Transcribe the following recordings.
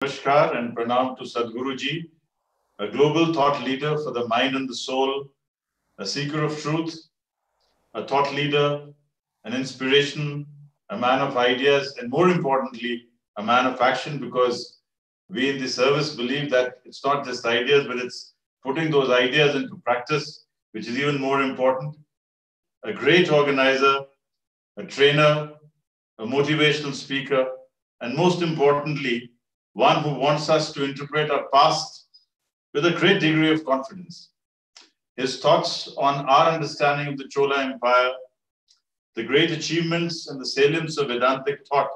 Namaskar and pranam to Sadhguru Ji, a global thought leader for the mind and the soul, a seeker of truth, a thought leader, an inspiration, a man of ideas, and more importantly, a man of action, because we in the service believe that it's not just ideas, but it's putting those ideas into practice, which is even more important. A great organizer, a trainer, a motivational speaker, and most importantly, one who wants us to interpret our past with a great degree of confidence. His thoughts on our understanding of the Chola Empire, the great achievements and the salience of Vedantic thought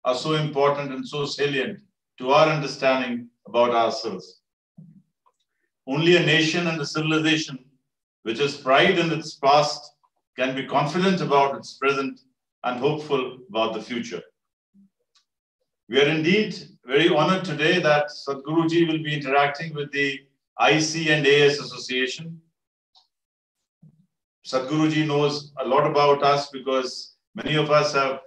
are so important and so salient to our understanding about ourselves. Only a nation and a civilization which has pride in its past can be confident about its present and hopeful about the future. We are indeed very honored today that Sadhguru Ji will be interacting with the IC and AS Association. Sadhguru Ji knows a lot about us because many of us have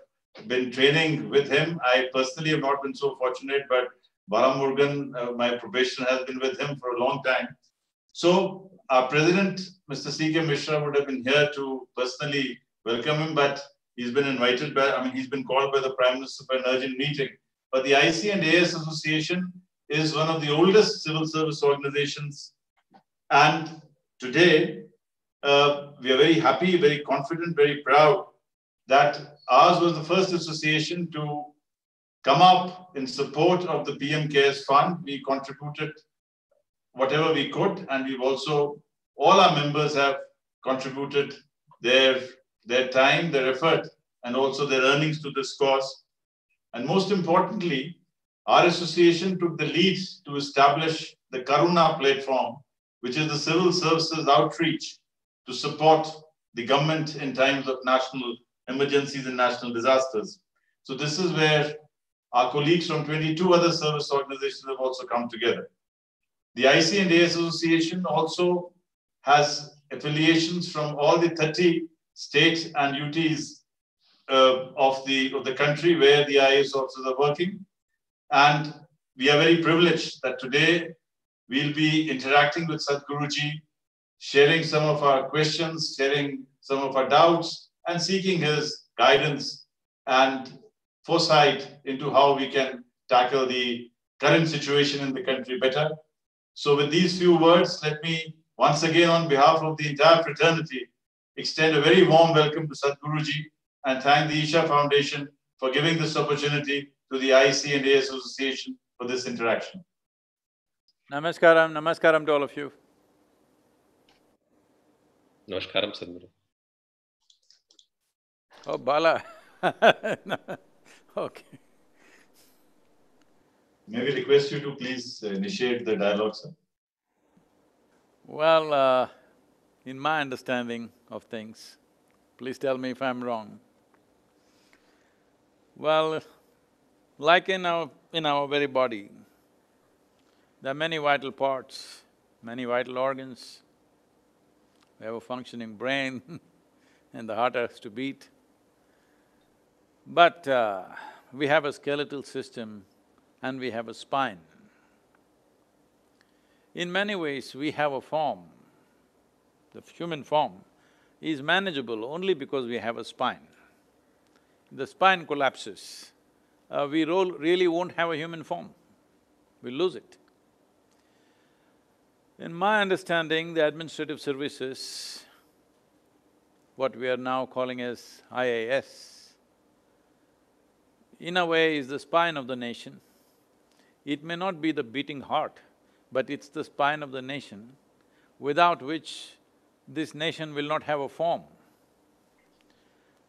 been training with him. I personally have not been so fortunate, but Balamurgan, my probation, has been with him for a long time. So our president, Mr. C.K. Mishra, would have been here to personally welcome him, but he's been invited by, he's been called by the Prime Minister for an urgent meeting. But the IC and AS Association is one of the oldest civil service organizations. And today, we are very happy, very confident, very proud that ours was the first association to come up in support of the PM Cares Fund. We contributed whatever we could, and we've also, all our members have contributed their time, their effort, and also their earnings to this cause. And most importantly, our association took the lead to establish the Karuna platform, which is the civil services outreach to support the government in times of national emergencies and national disasters. So this is where our colleagues from 22 other service organizations have also come together. The IC and AS Association also has affiliations from all the 30 states and UTs of the country where the IAS officers are working. And we are very privileged that today we'll be interacting with Sadhguru Ji, sharing some of our questions, sharing some of our doubts, and seeking his guidance and foresight into how we can tackle the current situation in the country better. So with these few words, let me once again, on behalf of the entire fraternity, extend a very warm welcome to Sadhguru Ji and thank the Isha Foundation for giving this opportunity to the IC and AS Association for this interaction. Namaskaram, namaskaram to all of you. Namaskaram, Sadhguru. Oh, Bala. Okay. May we request you to please initiate the dialogue, sir? Well, in my understanding of things, please tell me if I'm wrong. Well, like in our very body, there are many vital parts, many vital organs. We have a functioning brain and the heart has to beat. But we have a skeletal system and we have a spine. In many ways, we have a form. The human form is manageable only because we have a spine. The spine collapses, we really won't have a human form, we'll lose it. In my understanding, the administrative services, what we are now calling as IAS, in a way is the spine of the nation. It may not be the beating heart, but it's the spine of the nation, without which this nation will not have a form.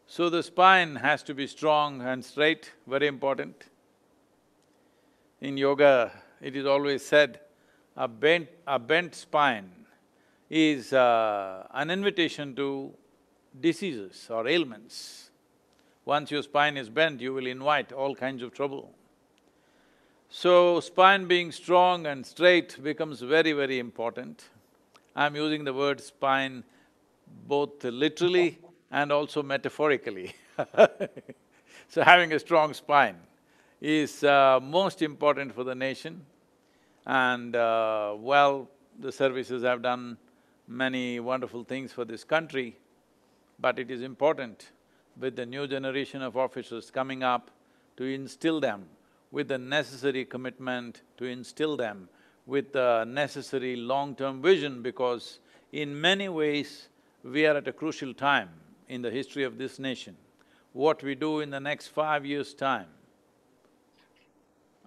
So the spine has to be strong and straight, very important. In yoga, it is always said, a bent spine is an invitation to diseases or ailments. Once your spine is bent, you will invite all kinds of trouble. So spine being strong and straight becomes very, very important. I'm using the word spine both literally and also metaphorically. So having a strong spine is most important for the nation. And well, the services have done many wonderful things for this country, but it is important with the new generation of officers coming up to instill them with the necessary commitment, to instill them with the necessary long-term vision, because in many ways, we are at a crucial time in the history of this nation. What we do in the next 5 years' time,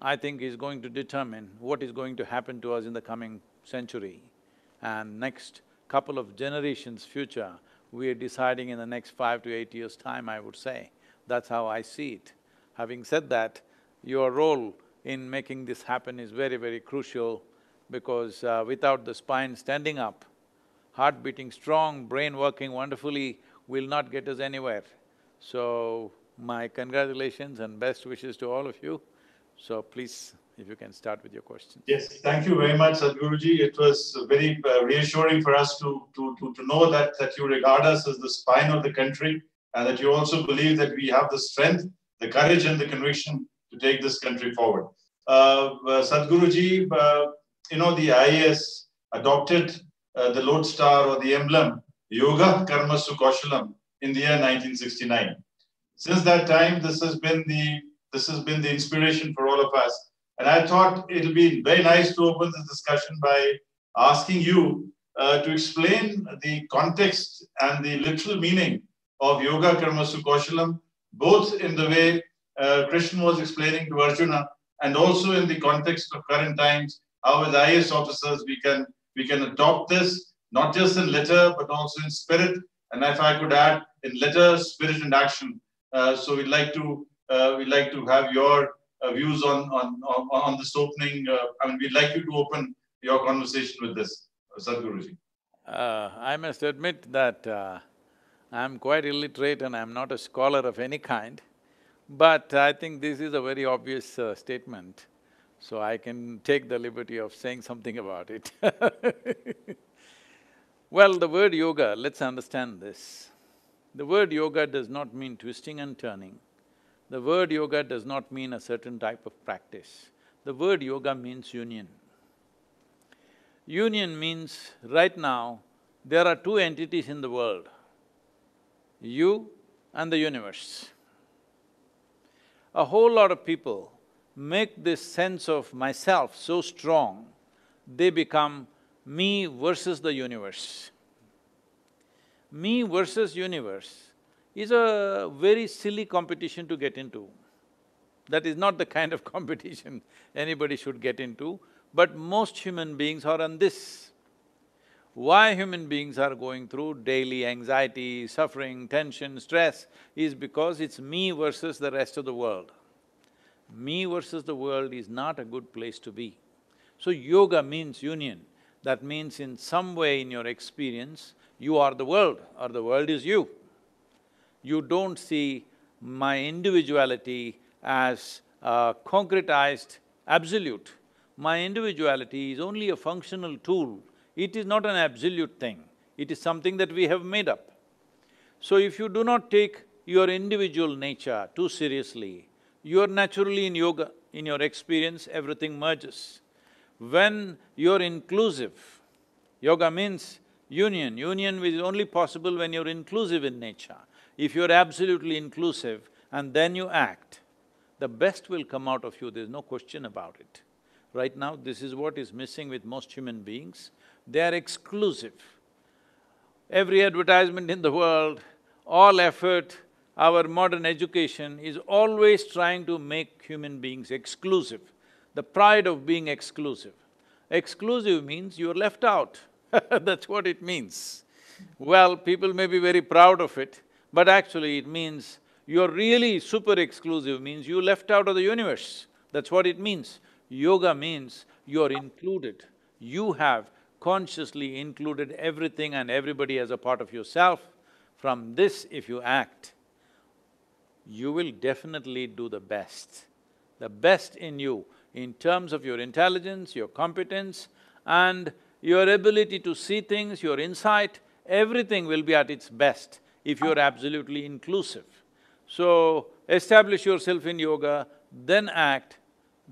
I think is going to determine what is going to happen to us in the coming century. And next couple of generations' future, we are deciding in the next 5 to 8 years' time, I would say. That's how I see it. Having said that, your role in making this happen is very, very crucial, because without the spine standing up, heart beating strong, brain working wonderfully will not get us anywhere. So, my congratulations and best wishes to all of you. So please, if you can start with your questions. Yes, thank you very much, Sadhguruji. It was very reassuring for us to know that you regard us as the spine of the country, and that you also believe that we have the strength, the courage and the conviction to take this country forward. Sadhguruji, you know, the IAS adopted the lodestar or the emblem, Yoga Karma Sukoshalam, in the year 1969. Since that time, this has been the inspiration for all of us. And I thought it'll be very nice to open this discussion by asking you to explain the context and the literal meaning of Yoga Karma Sukoshalam, both in the way Krishna was explaining to Arjuna, and also in the context of current times, how as IAS officers we can adopt this, not just in letter, but also in spirit, and if I could add, in letter, spirit and action. So we'd like to have your views on this opening. I mean, we'd like you to open your conversation with this, Sadhguruji. I must admit that I'm quite illiterate and I'm not a scholar of any kind, but I think this is a very obvious statement, so I can take the liberty of saying something about it. Well, the word yoga, let's understand this. The word yoga does not mean twisting and turning. The word yoga does not mean a certain type of practice. The word yoga means union. Union means, right now, there are two entities in the world, you and the universe. A whole lot of people make this sense of myself so strong, they become me versus the universe. Me versus universe is a very silly competition to get into. That is not the kind of competition anybody should get into, but most human beings are on this. Why human beings are going through daily anxiety, suffering, tension, stress is because it's me versus the rest of the world. Me versus the world is not a good place to be. So yoga means union. That means in some way in your experience, you are the world or the world is you. You don't see my individuality as a concretized absolute. My individuality is only a functional tool. It is not an absolute thing. It is something that we have made up. So if you do not take your individual nature too seriously, you are naturally in yoga, in your experience, everything merges. When you're inclusive, yoga means union. Union is only possible when you're inclusive in nature. If you're absolutely inclusive and then you act, the best will come out of you, there's no question about it. Right now, this is what is missing with most human beings. They are exclusive. Every advertisement in the world, all effort, our modern education is always trying to make human beings exclusive. The pride of being exclusive. Exclusive means you're left out, that's what it means. Well, people may be very proud of it, but actually it means you're really super exclusive, means you left out of the universe. That's what it means. Yoga means you're included. You have consciously included everything and everybody as a part of yourself. From this, if you act, you will definitely do the best in you, in terms of your intelligence, your competence, and your ability to see things, your insight, everything will be at its best if you're absolutely inclusive. So, establish yourself in yoga, then act.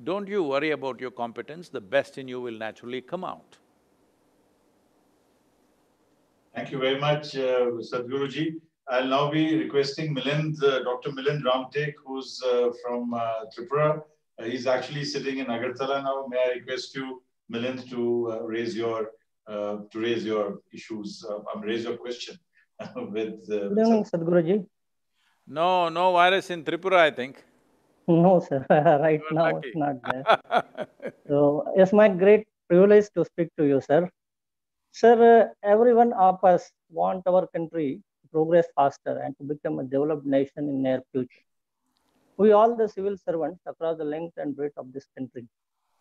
Don't you worry about your competence, the best in you will naturally come out. Thank you very much, Sadhguruji. I'll now be requesting Milind, Dr. Milind Ramtek, who's from Tripura. He's actually sitting in Agartala now. May I request you, Milind, to raise your issues, raise your question with. Good evening, Sadhguruji. No virus in Tripura, I think. No, sir. Right You're now, lucky. it's not there. So, it's my great privilege to speak to you, sir. Sir, every one of us want our country to progress faster and to become a developed nation in near future. We all the civil servants across the length and breadth of this country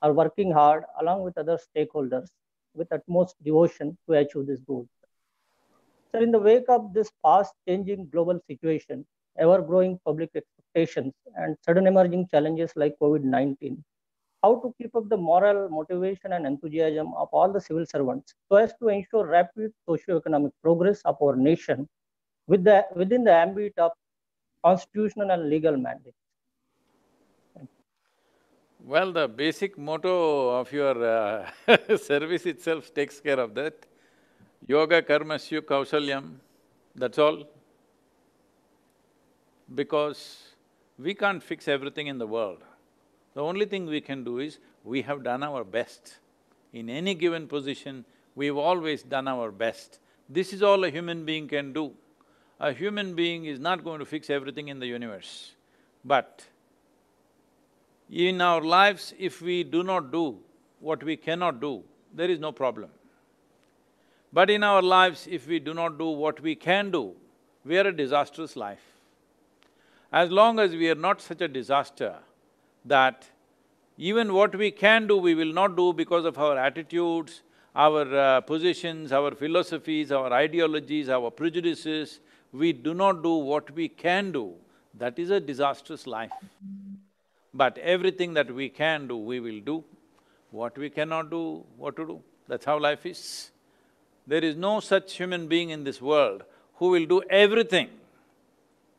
are working hard along with other stakeholders with utmost devotion to achieve this goal. Sir, in the wake of this fast-changing global situation, ever-growing public expectations, and sudden emerging challenges like COVID-19, how to keep up the moral, motivation, and enthusiasm of all the civil servants so as to ensure rapid socio-economic progress of our nation within the ambit of constitutional and legal mandates. Well, the basic motto of your service itself takes care of that. Yoga karmasyu kausalyam, that's all. Because we can't fix everything in the world. The only thing we can do is, we have done our best. In any given position, we've always done our best. This is all a human being can do. A human being is not going to fix everything in the universe. But in our lives, if we do not do what we cannot do, there is no problem. But in our lives, if we do not do what we can do, we are a disastrous life. As long as we are not such a disaster that even what we can do, we will not do because of our attitudes, our positions, our philosophies, our ideologies, our prejudices, we do not do what we can do, that is a disastrous life. But everything that we can do, we will do. What we cannot do, what to do? That's how life is. There is no such human being in this world who will do everything.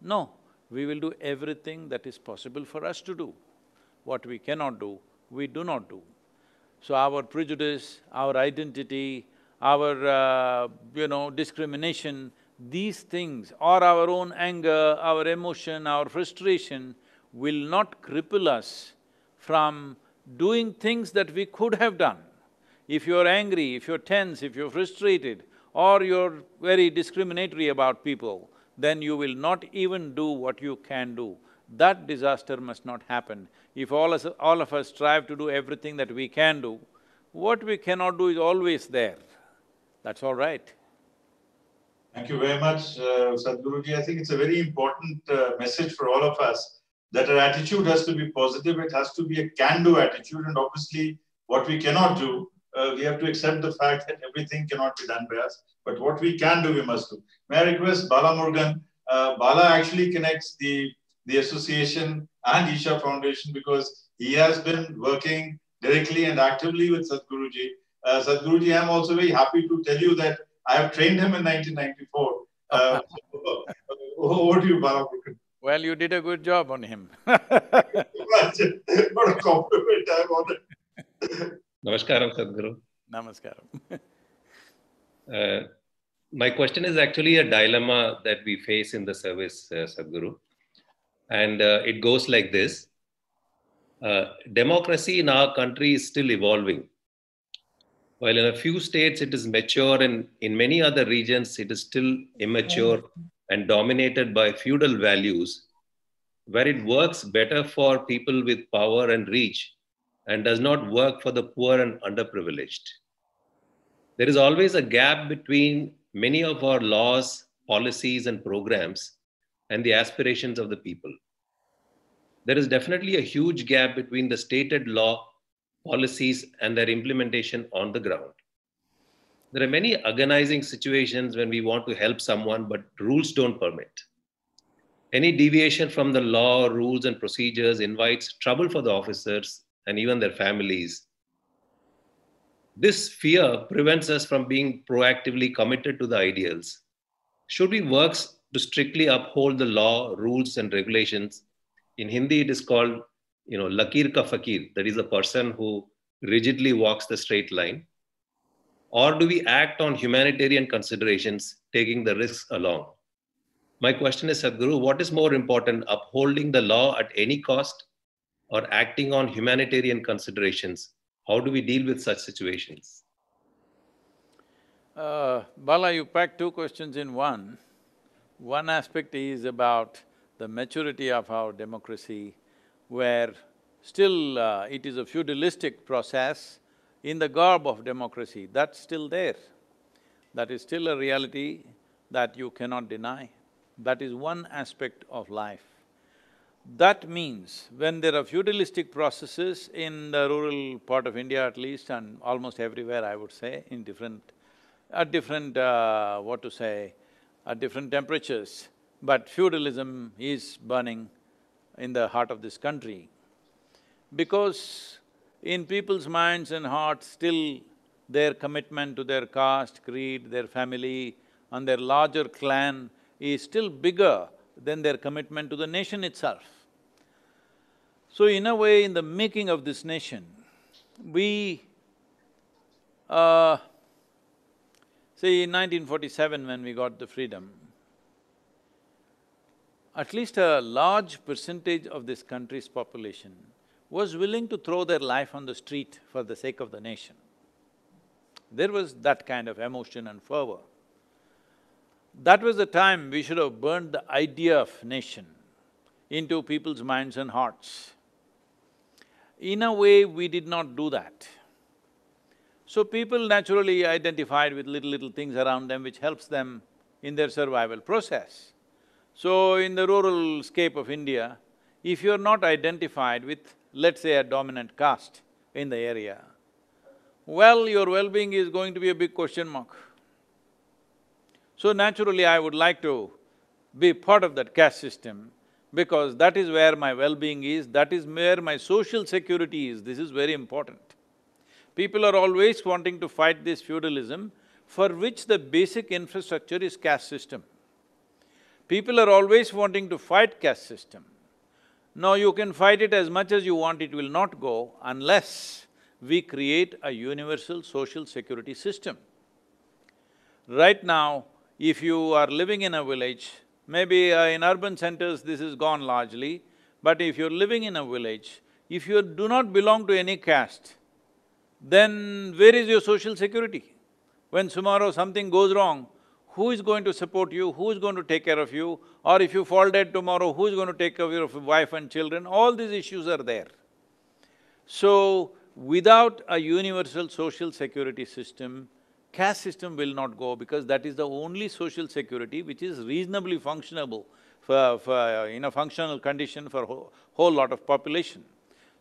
No, we will do everything that is possible for us to do. What we cannot do, we do not do. So our prejudice, our identity, our discrimination, these things, or our own anger, our emotion, our frustration will not cripple us from doing things that we could have done. If you're angry, if you're tense, if you're frustrated, or you're very discriminatory about people, then you will not even do what you can do. That disaster must not happen. If all of us strive to do everything that we can do, what we cannot do is always there. That's all right. Thank you very much, Sadhguruji. I think it's a very important message for all of us that our attitude has to be positive, it has to be a can-do attitude, and obviously what we cannot do, we have to accept the fact that everything cannot be done by us, but what we can do, we must do. May I request Bala Murugan? Bala actually connects the association and Isha Foundation because he has been working directly and actively with Sadhguruji. Sadhguruji, I am also very happy to tell you that I have trained him in 1994. Over to you, Bala Murugan. Well, you did a good job on him. What a compliment, I'm honored. Namaskaram, Sadhguru. Namaskaram. My question is actually a dilemma that we face in the service, Sadhguru. And it goes like this. Democracy in our country is still evolving. While in a few states it is mature, and in many other regions it is still immature and dominated by feudal values, where it works better for people with power and reach and does not work for the poor and underprivileged. There is always a gap between many of our laws, policies, and programs and the aspirations of the people. There is definitely a huge gap between the stated law, policies, and their implementation on the ground. There are many agonizing situations when we want to help someone, but rules don't permit. Any deviation from the law, rules, and procedures invites trouble for the officers and even their families. This fear prevents us from being proactively committed to the ideals. Should we work to strictly uphold the law, rules, and regulations? In Hindi, it is called lakir ka fakir, that is a person who rigidly walks the straight line? Or do we act on humanitarian considerations, taking the risks along? My question is, Sadhguru, what is more important, upholding the law at any cost or acting on humanitarian considerations? How do we deal with such situations? Bala, you packed two questions in one. One aspect is about the maturity of our democracy, where still it is a feudalistic process in the garb of democracy. That's still there. That is still a reality that you cannot deny. That is one aspect of life. That means when there are feudalistic processes in the rural part of India at least, and almost everywhere I would say, in at different, at different temperatures, but feudalism is burning in the heart of this country. Because in people's minds and hearts still their commitment to their caste, creed, their family and their larger clan is still bigger than their commitment to the nation itself. So in a way, in the making of this nation, we… see, in 1947 when we got the freedom, at least a large percentage of this country's population was willing to throw their life on the street for the sake of the nation. There was that kind of emotion and fervor. That was the time we should have burned the idea of nation into people's minds and hearts. In a way, we did not do that. So people naturally identified with little things around them which helps them in their survival process. So in the rural scape of India, if you're not identified with, let's say, a dominant caste in the area, well, your well-being is going to be a big question mark. So naturally, I would like to be part of that caste system because that is where my well-being is, that is where my social security is. This is very important. People are always wanting to fight this feudalism for which the basic infrastructure is caste system. People are always wanting to fight caste system. Now you can fight it as much as you want, it will not go unless we create a universal social security system. Right now, if you are living in a village, maybe in urban centers this is gone largely, but if you're living in a village, if you do not belong to any caste, then where is your social security? When tomorrow something goes wrong, who is going to support you, who is going to take care of you? Or if you fall dead tomorrow, who is going to take care of your wife and children? All these issues are there. So, without a universal social security system, caste system will not go because that is the only social security which is reasonably functionable in a functional condition for whole lot of population.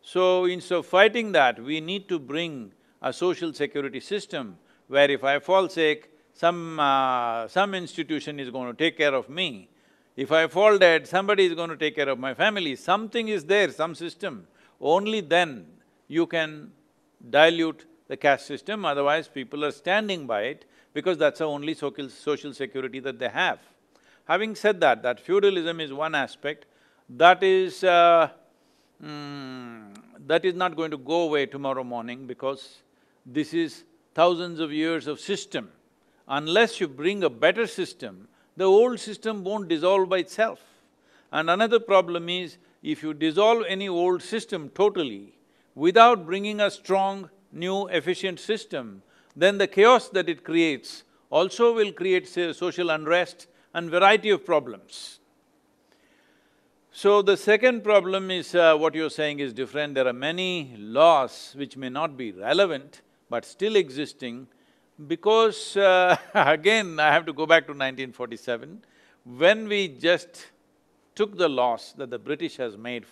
So instead of fighting that, we need to bring a social security system where if I fall sick, some institution is going to take care of me. If I fall dead, somebody is going to take care of my family. Something is there, some system. Only then you can dilute the caste system, otherwise people are standing by it because that's the only social security that they have. Having said that feudalism is one aspect, that is not going to go away tomorrow morning because this is thousands of years of system. Unless you bring a better system, the old system won't dissolve by itself. And another problem is, if you dissolve any old system totally, without bringing a strong, new, efficient system, then the chaos that it creates also will create, say, social unrest and variety of problems. So the second problem is what you're saying is different. There are many laws which may not be relevant but still existing because again, I have to go back to 1947, when we just took the laws that the British has made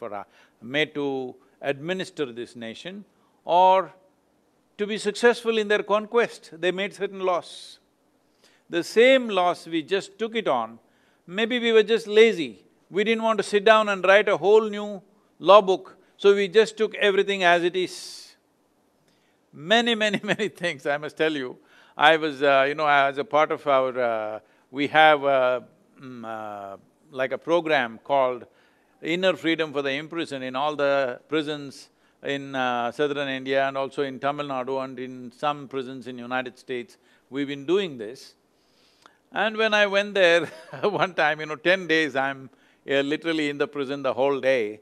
to administer this nation or to be successful in their conquest, they made certain laws. The same laws, we just took it on, maybe we were just lazy. We didn't want to sit down and write a whole new law book, so we just took everything as it is. Many things, I must tell you. I was, as a part of our… we have like a program called inner freedom for the imprisoned in all the prisons in southern India and also in Tamil Nadu and in some prisons in United States. We've been doing this. And when I went there one time, 10 days I'm literally in the prison the whole day.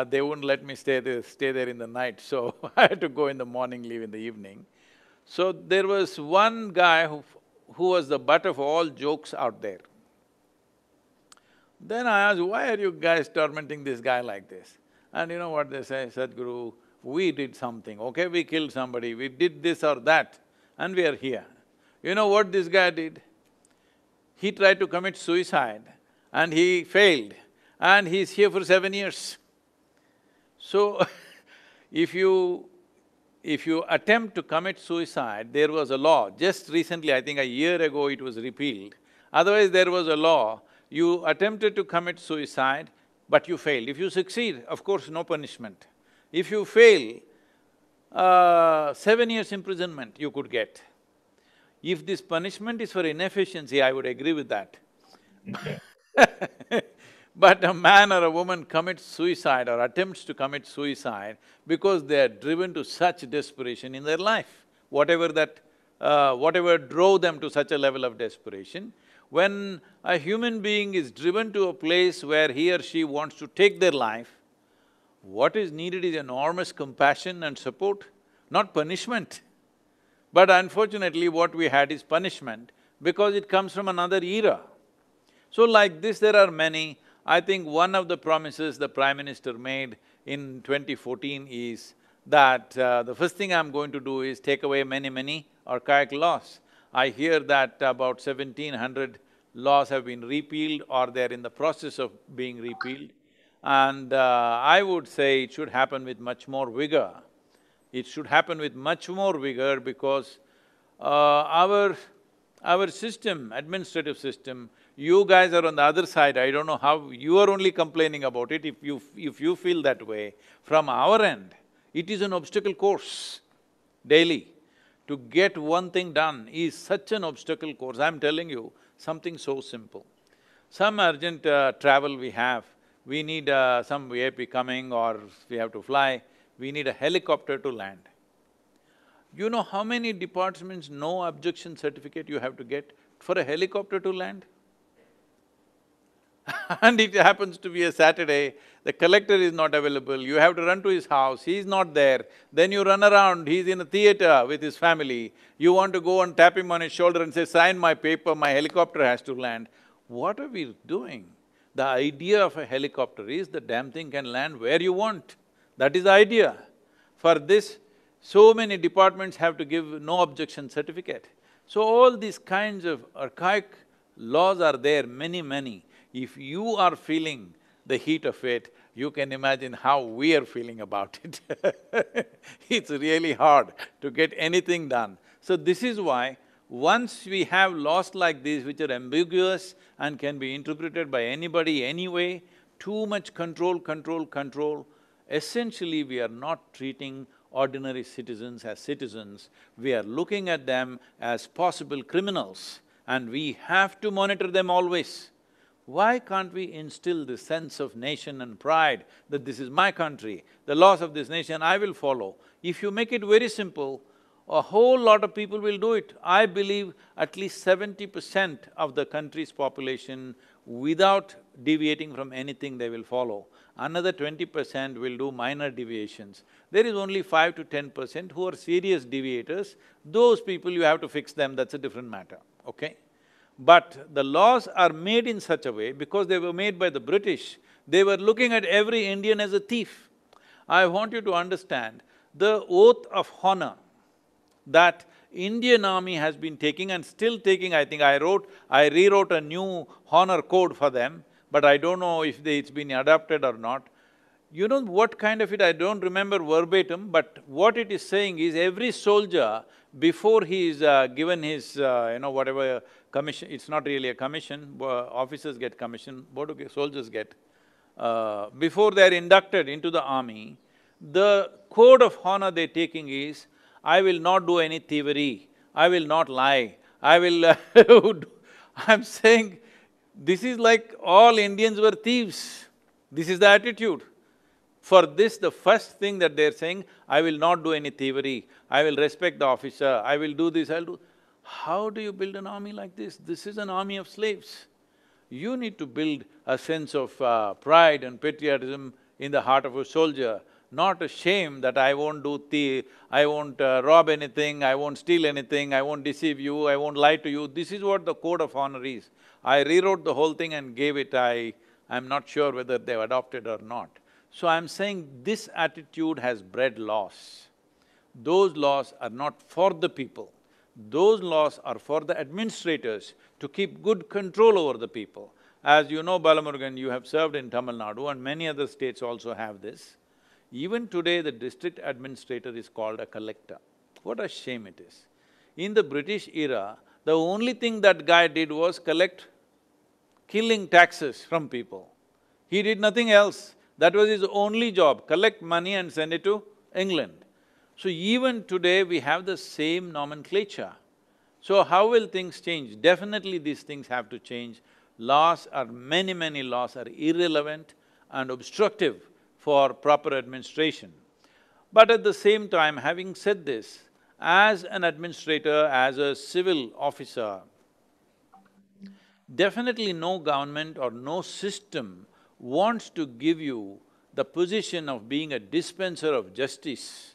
They wouldn't let me stay there in the night, so I had to go in the morning, leave in the evening. So there was one guy who was the butt of all jokes out there. Then I asked, why are you guys tormenting this guy like this? And you know what they say, Sadhguru, we did something, okay, we killed somebody, we did this or that, and we are here. You know what this guy did? He tried to commit suicide and he failed, and he's here for 7 years. So, if you attempt to commit suicide, there was a law, just recently, I think a year ago it was repealed. Otherwise, there was a law, you attempted to commit suicide, but you failed. If you succeed, of course, no punishment. If you fail, 7 years imprisonment you could get. If this punishment is for inefficiency, I would agree with that. But a man or a woman commits suicide or attempts to commit suicide because they are driven to such desperation in their life, whatever drove them to such a level of desperation. When a human being is driven to a place where he or she wants to take their life, what is needed is enormous compassion and support, not punishment. But unfortunately, what we had is punishment because it comes from another era. So like this, there are many. I think one of the promises the Prime Minister made in 2014 is that the first thing I'm going to do is take away many archaic laws. I hear that about 1700 laws have been repealed or they're in the process of being repealed. And I would say it should happen with much more vigor. It should happen with much more vigor because our system, administrative system, you guys are on the other side, I don't know how… you are only complaining about it if you feel that way. From our end, it is an obstacle course daily. To get one thing done is such an obstacle course. I'm telling you, something so simple. Some urgent travel we have, we need some VIP coming or we have to fly, we need a helicopter to land. You know how many departments no objection certificate you have to get for a helicopter to land? And it happens to be a Saturday, the collector is not available, you have to run to his house, he's not there, then you run around, he's in a theater with his family, you want to go and tap him on his shoulder and say, sign my paper, my helicopter has to land. What are we doing? The idea of a helicopter is the damn thing can land where you want. That is the idea. For this, so many departments have to give no objection certificate. So all these kinds of archaic laws are there, many. If you are feeling the heat of it, you can imagine how we are feeling about it. It's really hard to get anything done. So this is why once we have laws like these which are ambiguous and can be interpreted by anybody anyway, too much control, essentially we are not treating ordinary citizens as citizens, we are looking at them as possible criminals and we have to monitor them always. Why can't we instill this sense of nation and pride that this is my country, the laws of this nation I will follow? If you make it very simple, a whole lot of people will do it. I believe at least 70% of the country's population, without deviating from anything, they will follow. Another 20% will do minor deviations. There is only 5 to 10% who are serious deviators. Those people you have to fix them, that's a different matter, okay? But the laws are made in such a way because they were made by the British. They were looking at every Indian as a thief. I want you to understand, the oath of honor that Indian Army has been taking and still taking, I think I rewrote a new honor code for them, but I don't know if it's been adopted or not. You know what kind of it, I don't remember verbatim, but what it is saying is every soldier, before he is given his, whatever commission, it's not really a commission, officers get commission, what do soldiers get? Before they're inducted into the army, the code of honor they're taking is, I will not do any thievery, I will not lie, I will I'm saying, this is like all Indians were thieves. This is the attitude. For this, the first thing that they're saying, I will not do any thievery, I will respect the officer, I will do this, I'll do… How do you build an army like this? This is an army of slaves. You need to build a sense of pride and patriotism in the heart of a soldier, not a shame that I won't I won't rob anything, I won't steal anything, I won't deceive you, I won't lie to you. This is what the code of honor is. I rewrote the whole thing and gave it, I'm not sure whether they've adopted or not. So I'm saying this attitude has bred laws. Those laws are not for the people. Those laws are for the administrators to keep good control over the people. As you know, Balamurugan, you have served in Tamil Nadu and many other states also have this. Even today, the district administrator is called a collector. What a shame it is. In the British era, the only thing that guy did was collect killing taxes from people. He did nothing else. That was his only job, collect money and send it to England. So even today, we have the same nomenclature. So how will things change? Definitely these things have to change. Laws are… many laws are irrelevant and obstructive for proper administration. But at the same time, having said this, as an administrator, as a civil officer, definitely no government or no system wants to give you the position of being a dispenser of justice.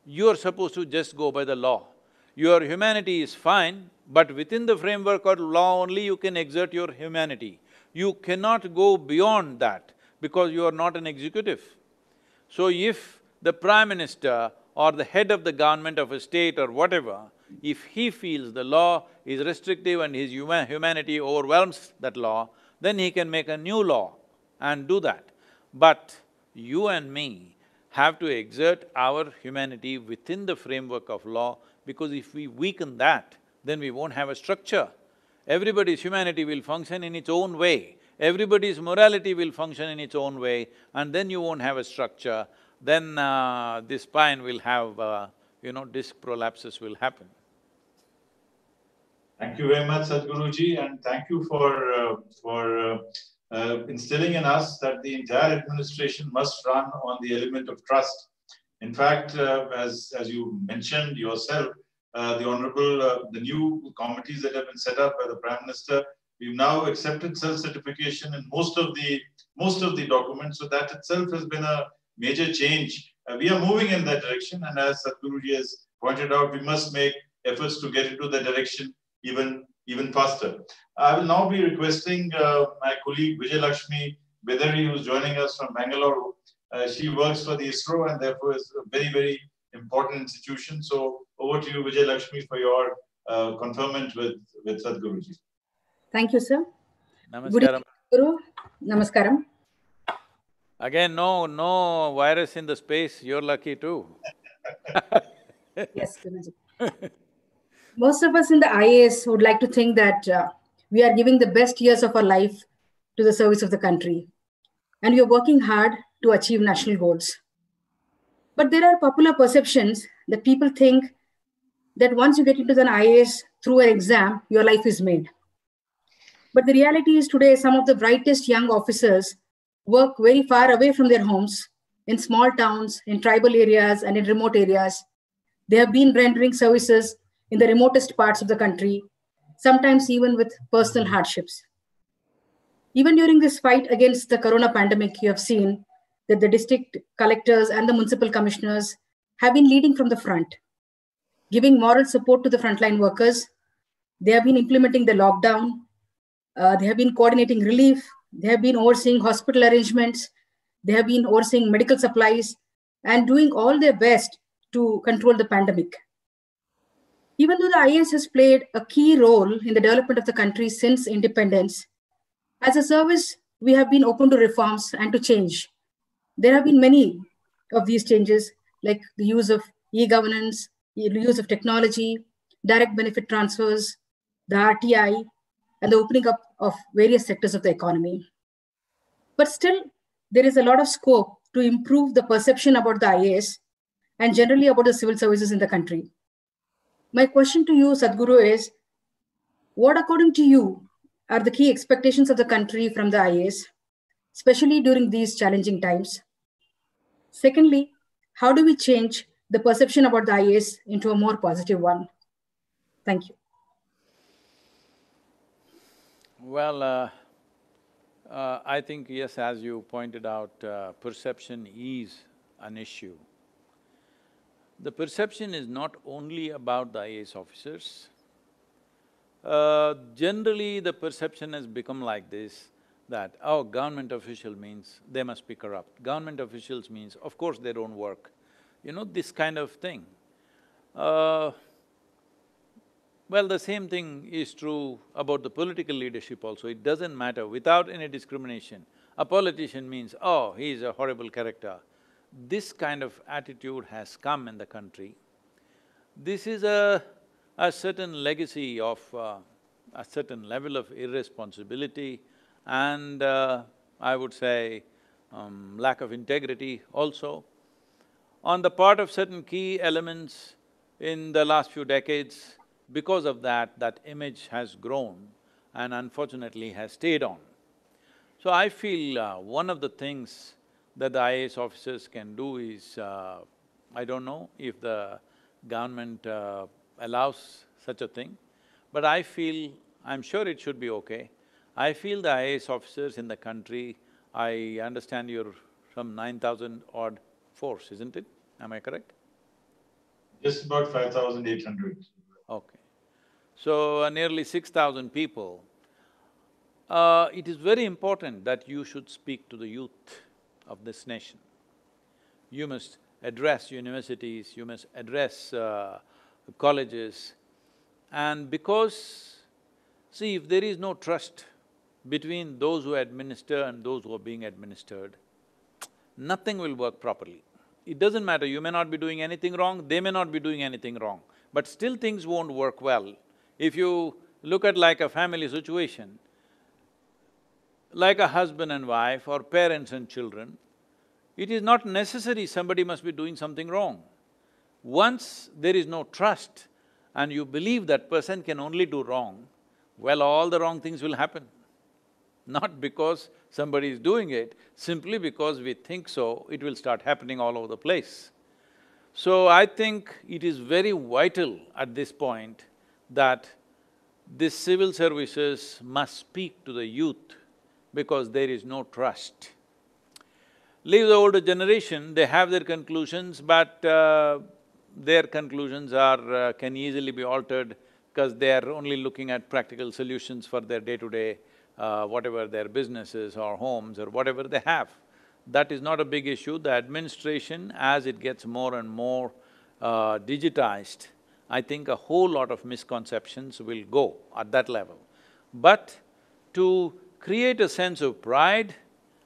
You're supposed to just go by the law. Your humanity is fine, but within the framework of law only you can exert your humanity. You cannot go beyond that because you are not an executive. So if the Prime Minister or the head of the government of a state or whatever, if he feels the law is restrictive and his humanity overwhelms that law, then he can make a new law and do that. But you and me have to exert our humanity within the framework of law, because if we weaken that, then we won't have a structure. Everybody's humanity will function in its own way, everybody's morality will function in its own way, and then you won't have a structure. Then this spine will have, disc prolapses will happen. Thank you very much, Sadhguruji, and thank you for instilling in us that the entire administration must run on the element of trust. In fact, as you mentioned yourself, the new committees that have been set up by the Prime Minister, we've now accepted self-certification in most of the documents, so that itself has been a major change. We are moving in that direction, and as Sadhguruji has pointed out, we must make efforts to get into that direction even faster. I will now be requesting my colleague Vijay Lakshmi Bedari, who's joining us from Bangalore. She works for the ISRO and therefore is a very important institution. So over to you, Vijay Lakshmi, for your conferment with Sadhguruji. Thank you, sir. Namaskaram. Good evening, Guru. Namaskaram. Again, no virus in the space, you're lucky too. Yes, Guruji. Most of us in the IAS would like to think that we are giving the best years of our life to the service of the country, and we are working hard to achieve national goals. But there are popular perceptions that people think that once you get into an IAS through an exam, your life is made. But the reality is today, some of the brightest young officers work very far away from their homes, in small towns, in tribal areas, and in remote areas. They have been rendering services in the remotest parts of the country, sometimes even with personal hardships. Even during this fight against the corona pandemic, you have seen that the district collectors and the municipal commissioners have been leading from the front, giving moral support to the frontline workers. They have been implementing the lockdown. They have been coordinating relief. They have been overseeing hospital arrangements. They have been overseeing medical supplies and doing all their best to control the pandemic. Even though the IAS has played a key role in the development of the country since independence, as a service, we have been open to reforms and to change. There have been many of these changes, like the use of e-governance, the use of technology, direct benefit transfers, the RTI, and the opening up of various sectors of the economy. But still, there is a lot of scope to improve the perception about the IAS and generally about the civil services in the country. My question to you, Sadhguru, is what, according to you, are the key expectations of the country from the IAS? especially during these challenging times? Secondly, how do we change the perception about the IAS into a more positive one? Thank you. Well, I think, yes, as you pointed out, perception is an issue. The perception is not only about the IAS officers. Generally, the perception has become like this, that, oh, government official means they must be corrupt. Government officials means, of course, they don't work. You know, this kind of thing. Well, the same thing is true about the political leadership also. It doesn't matter, without any discrimination. A politician means, oh, he is a horrible character. This kind of attitude has come in the country. This is a certain legacy of a certain level of irresponsibility and I would say lack of integrity also. On the part of certain key elements in the last few decades, because of that, that image has grown and unfortunately has stayed on. So I feel one of the things that the IAS officers can do is, I don't know if the government allows such a thing, but I feel, I'm sure it should be okay. I feel the IAS officers in the country, I understand you're some 9,000 odd force, isn't it? Am I correct? Just about 5,800. Okay. So, nearly 6,000 people. It is very important that you should speak to the youth of this nation. You must address universities, you must address colleges, and because, see, if there is no trust between those who administer and those who are being administered, nothing will work properly. It doesn't matter, you may not be doing anything wrong, they may not be doing anything wrong, but still things won't work well. If you look at like a family situation, like a husband and wife or parents and children, it is not necessary somebody must be doing something wrong. Once there is no trust and you believe that person can only do wrong, well, all the wrong things will happen. Not because somebody is doing it, simply because we think so, it will start happening all over the place. So I think it is very vital at this point that these civil services must speak to the youth because there is no trust. Leave the older generation, they have their conclusions, but their conclusions are… can easily be altered because they are only looking at practical solutions for their day-to-day, whatever their businesses or homes or whatever they have. That is not a big issue. The administration, as it gets more and more digitized, I think a whole lot of misconceptions will go at that level. But to create a sense of pride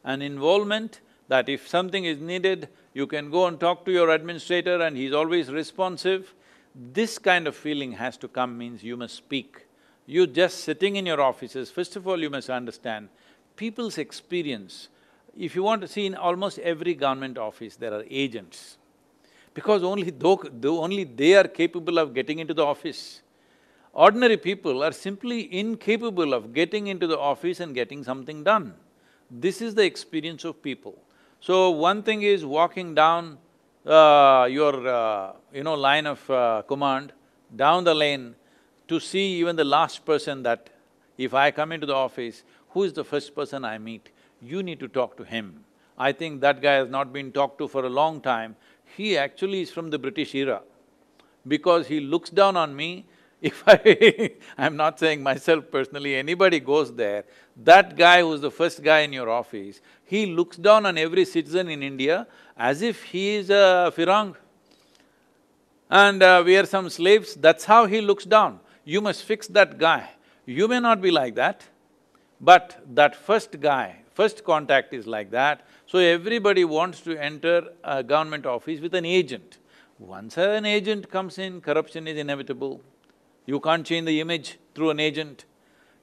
and involvement, that if something is needed, you can go and talk to your administrator and he's always responsive, this kind of feeling has to come, means you must speak. You just sitting in your offices, first of all you must understand people's experience. If you want to see, in almost every government office there are agents, because only they are capable of getting into the office. Ordinary people are simply incapable of getting into the office and getting something done. This is the experience of people. So one thing is walking down your line of command, down the lane, to see even the last person that if I come into the office, who is the first person I meet? You need to talk to him. I think that guy has not been talked to for a long time. He actually is from the British era, because he looks down on me. If I'm not saying myself personally, anybody goes there, that guy who's the first guy in your office, he looks down on every citizen in India as if he is a Firang and we are some slaves, that's how he looks down. You must fix that guy. You may not be like that, but that first guy, first contact is like that. So everybody wants to enter a government office with an agent. Once an agent comes in, corruption is inevitable. You can't change the image through an agent.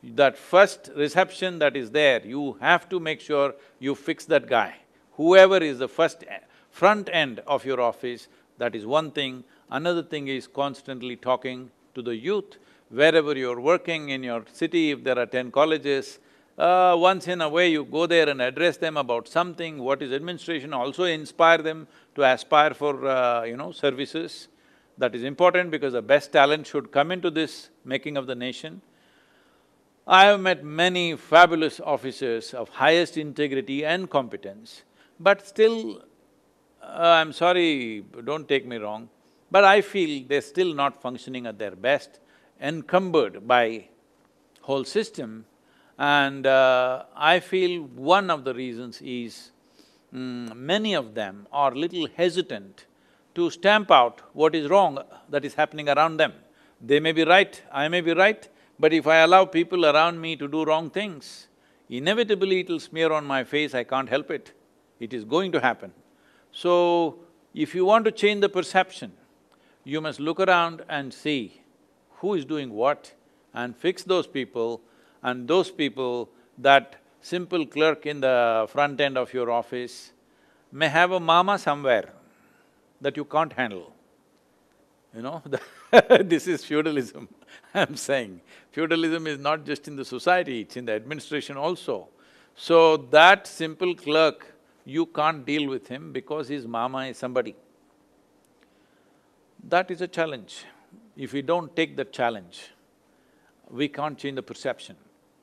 That first reception that is there, you have to make sure you fix that guy. Whoever is the first front end of your office, that is one thing. Another thing is constantly talking to the youth. Wherever you're working in your city, if there are 10 colleges, Once in a way you go there and address them about something, what is administration, also inspire them to aspire for, services. That is important because the best talent should come into this making of the nation. I have met many fabulous officers of highest integrity and competence, but still, I'm sorry, don't take me wrong, but I feel they're still not functioning at their best, encumbered by whole system. And I feel one of the reasons is, many of them are little hesitant to stamp out what is wrong that is happening around them. They may be right, I may be right, but if I allow people around me to do wrong things, inevitably it'll smear on my face, I can't help it. It is going to happen. So, if you want to change the perception, you must look around and see who is doing what and fix those people, and those people, that simple clerk in the front end of your office may have a mama somewhere that you can't handle. This is feudalism, I'm saying. Feudalism is not just in the society, it's in the administration also. So that simple clerk, you can't deal with him because his mama is somebody. That is a challenge. If we don't take that challenge, we can't change the perception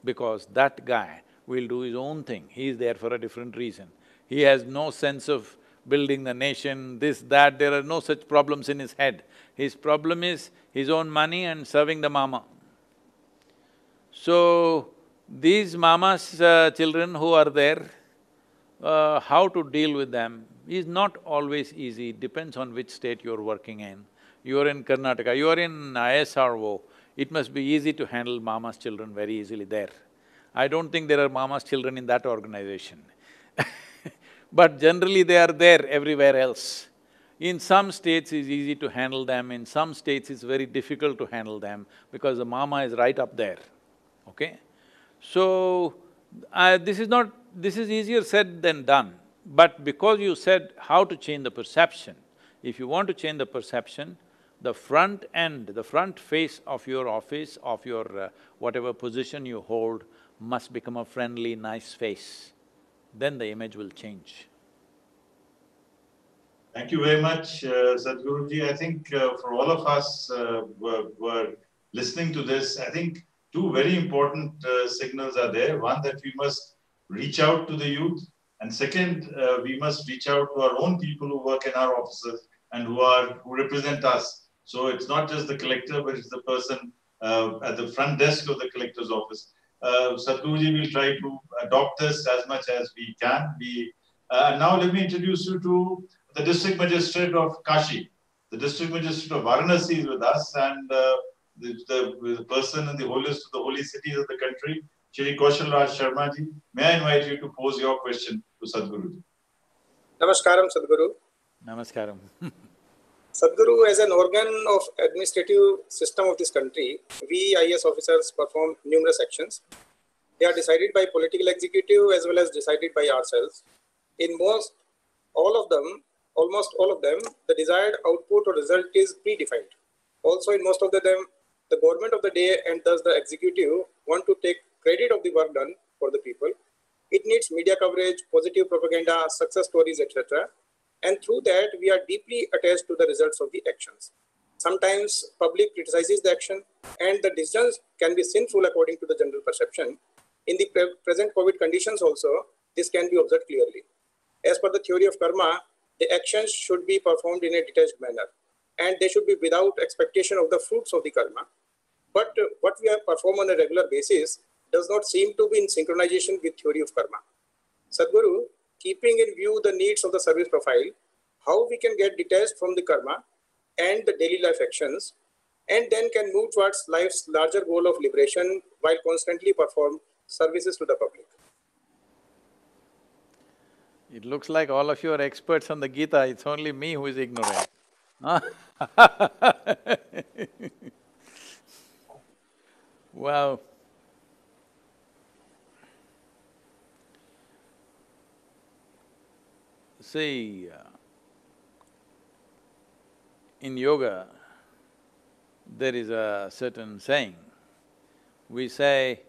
because that guy will do his own thing. He is there for a different reason. He has no sense of building the nation, this, that, there are no such problems in his head. His problem is his own money and serving the mama. So, these mamas' children who are there, how to deal with them is not always easy, it depends on which state you're working in. You're in Karnataka, you're in ISRO, it must be easy to handle mama's children very easily there. I don't think there are mama's children in that organization but generally they are there everywhere else. In some states it's easy to handle them, in some states it's very difficult to handle them because the mama is right up there, okay? So, this is easier said than done, but because you said how to change the perception, if you want to change the perception, the front end, the front face of your office, of your whatever position you hold, must become a friendly, nice face. Then the image will change. Thank you very much, Sadhguruji. I think for all of us who are listening to this, I think two very important signals are there. One, that we must reach out to the youth, and second, we must reach out to our own people who work in our offices and who represent us. So it's not just the collector, but it's the person at the front desk of the collector's office. Sadhguruji will try to adopt this as much as we can. Now let me introduce you to the district magistrate of Kashi. The district magistrate of Varanasi is with us, and the person in the holiest of the holy cities of the country, Shri Kaushal Raj Sharma ji. May I invite you to pose your question to Sadhguru ji. Namaskaram, Sadhguru. Namaskaram. Sadhguru, as an organ of administrative system of this country, we IAS officers perform numerous actions. They are decided by political executive as well as decided by ourselves. In almost all of them, the desired output or result is predefined. Also, in most of them, the government of the day and thus the executive want to take credit of the work done for the people. It needs media coverage, positive propaganda, success stories, etc. And through that, we are deeply attached to the results of the actions. Sometimes public criticizes the action and the decisions can be sinful according to the general perception. In the present COVID conditions also, this can be observed clearly. As per the theory of karma, the actions should be performed in a detached manner and they should be without expectation of the fruits of the karma. But what we have performed on a regular basis does not seem to be in synchronization with theory of karma. Sadhguru, keeping in view the needs of the service profile, how we can get detached from the karma and the daily life actions and then can move towards life's larger goal of liberation while constantly perform services to the public. It looks like all of you are experts on the Gita, it's only me who is ignorant. Well, see, in yoga, there is a certain saying. We say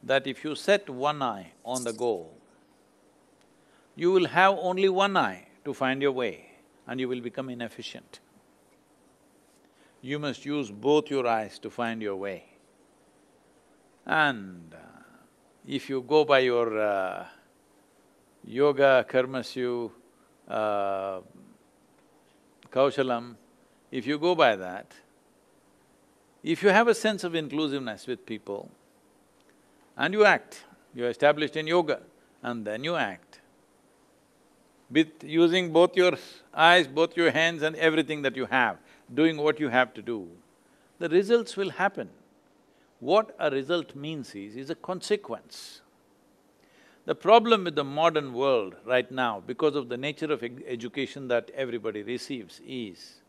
that if you set one eye on the goal, you will have only one eye to find your way and you will become inefficient. You must use both your eyes to find your way. And if you go by your yoga, karmasyu, kaushalam, if you go by that, if you have a sense of inclusiveness with people and you act, you're established in yoga and then you act, with using both your eyes, both your hands and everything that you have, doing what you have to do, the results will happen. What a result means is a consequence. The problem with the modern world right now, because of the nature of education that everybody receives, is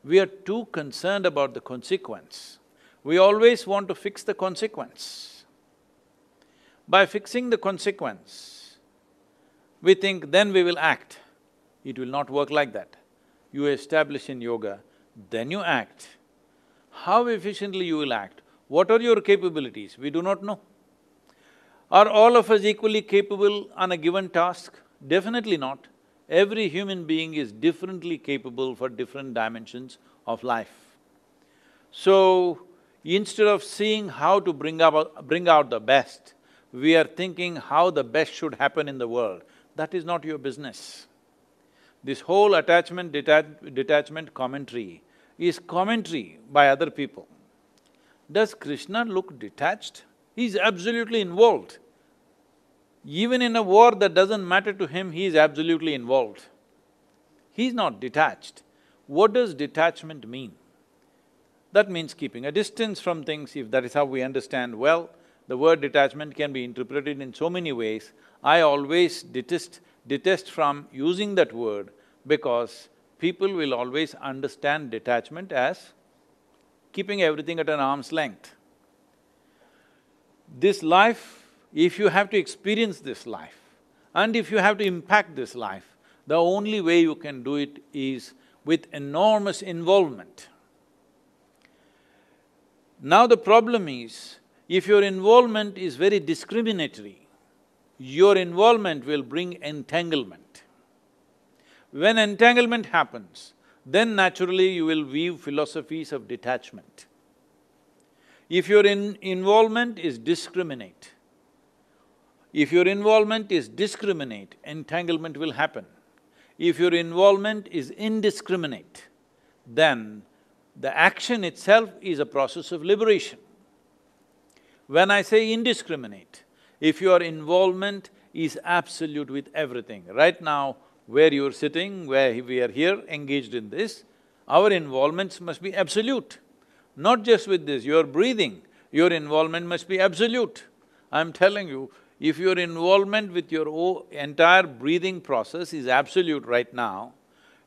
we are too concerned about the consequence. We always want to fix the consequence. By fixing the consequence, we think then we will act. It will not work like that. You establish in yoga, then you act. How efficiently you will act, what are your capabilities, we do not know. Are all of us equally capable on a given task? Definitely not. Every human being is differently capable for different dimensions of life. So, instead of seeing how to bring out the best, we are thinking how the best should happen in the world. That is not your business. This whole attachment commentary is commentary by other people. Does Krishna look detached? He's absolutely involved. Even in a war that doesn't matter to him, he is absolutely involved. He's not detached. What does detachment mean? That means keeping a distance from things, if that is how we understand well. The word detachment can be interpreted in so many ways. I always detest from using that word because people will always understand detachment as keeping everything at an arm's length. This life, if you have to experience this life and if you have to impact this life, the only way you can do it is with enormous involvement. Now the problem is, if your involvement is very discriminatory, your involvement will bring entanglement. When entanglement happens, then naturally you will weave philosophies of detachment. If your involvement is discriminate, entanglement will happen. If your involvement is indiscriminate, then the action itself is a process of liberation. When I say indiscriminate, if your involvement is absolute with everything, right now where you're sitting, where we are here engaged in this, our involvements must be absolute. Not just with this, you're breathing, your involvement must be absolute. I'm telling you, if your involvement with your entire breathing process is absolute right now,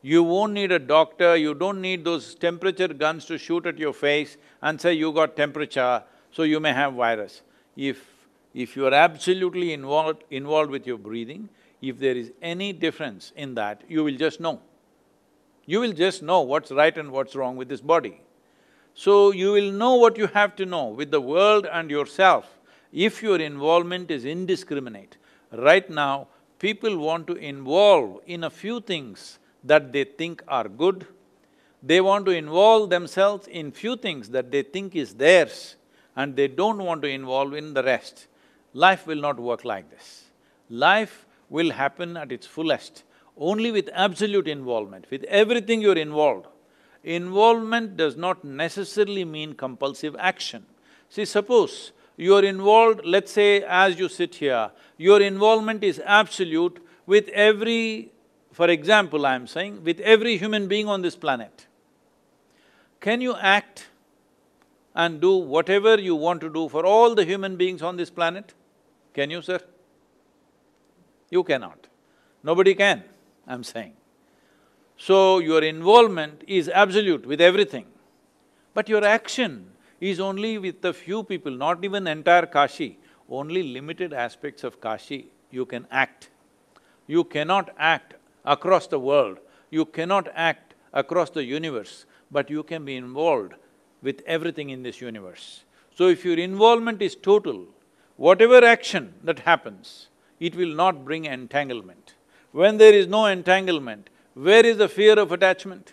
you won't need a doctor, you don't need those temperature guns to shoot at your face and say you got temperature, so you may have virus. If you are absolutely involved with your breathing, if there is any difference in that, you will just know. You will just know what's right and what's wrong with this body. So you will know what you have to know with the world and yourself if your involvement is indiscriminate. Right now, people want to involve in a few things that they think are good. They want to involve themselves in few things that they think is theirs and they don't want to involve in the rest. Life will not work like this. Life will happen at its fullest only with absolute involvement, with everything you're involved. Involvement does not necessarily mean compulsive action. See, suppose you're involved, let's say as you sit here, your involvement is absolute with every… for example, I'm saying, with every human being on this planet. Can you act and do whatever you want to do for all the human beings on this planet? Can you, sir? You cannot. Nobody can, I'm saying. So, your involvement is absolute with everything, but your action is only with a few people, not even entire Kashi, only limited aspects of Kashi you can act. You cannot act across the world, you cannot act across the universe, but you can be involved with everything in this universe. So if your involvement is total, whatever action that happens, it will not bring entanglement. When there is no entanglement, where is the fear of attachment?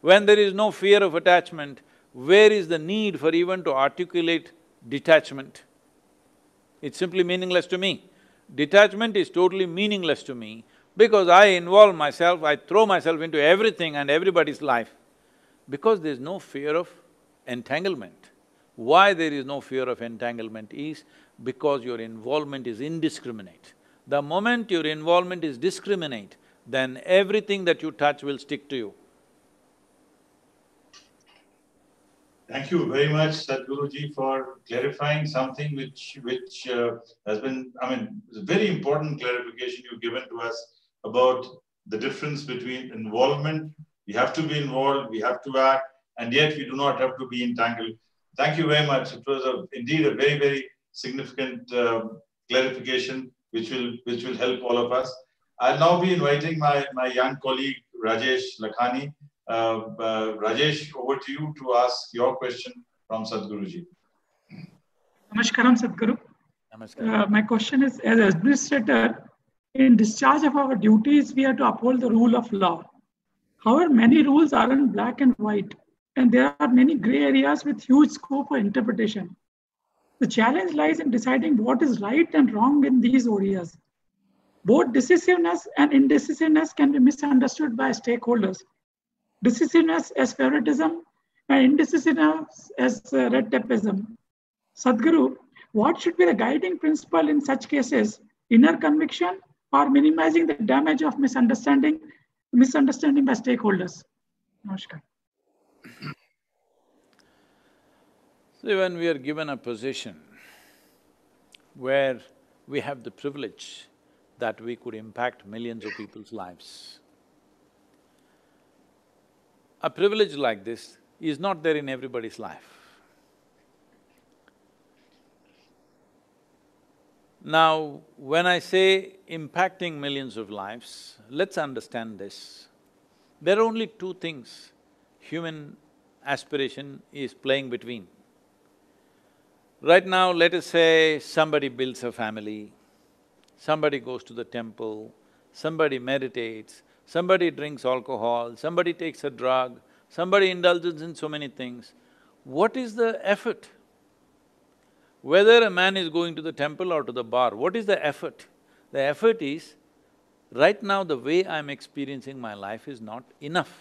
When there is no fear of attachment, where is the need for even to articulate detachment? It's simply meaningless to me. Detachment is totally meaningless to me because I involve myself, I throw myself into everything and everybody's life because there's no fear of entanglement. Why there is no fear of entanglement is because your involvement is indiscriminate. The moment your involvement is discriminate, then everything that you touch will stick to you. Thank you very much, Sadhguruji, for clarifying something which has been, it's a very important clarification you've given to us about the difference between involvement. We have to be involved, we have to act, and yet we do not have to be entangled. Thank you very much. It was indeed a very, very significant clarification which will help all of us. I'll now be inviting my young colleague, Rajesh Lakhani. Rajesh, over to you to ask your question from Sadhguruji. Namaskaram, Sadhguru. Namaskaram. My question is, as administrator, in discharge of our duties, we have to uphold the rule of law. However, many rules aren't black and white, and there are many gray areas with huge scope for interpretation. The challenge lies in deciding what is right and wrong in these areas. Both decisiveness and indecisiveness can be misunderstood by stakeholders. Decisiveness as favoritism and indecisiveness as red tapeism. Sadhguru, what should be the guiding principle in such cases? Inner conviction or minimizing the damage of misunderstanding by stakeholders? Namaskar. See, when we are given a position where we have the privilege that we could impact millions of people's lives, a privilege like this is not there in everybody's life. Now, when I say impacting millions of lives, let's understand this. There are only two things human aspiration is playing between. Right now, let us say somebody builds a family, somebody goes to the temple, somebody meditates, somebody drinks alcohol, somebody takes a drug, somebody indulges in so many things. What is the effort? Whether a man is going to the temple or to the bar, what is the effort? The effort is, right now the way I'm experiencing my life is not enough.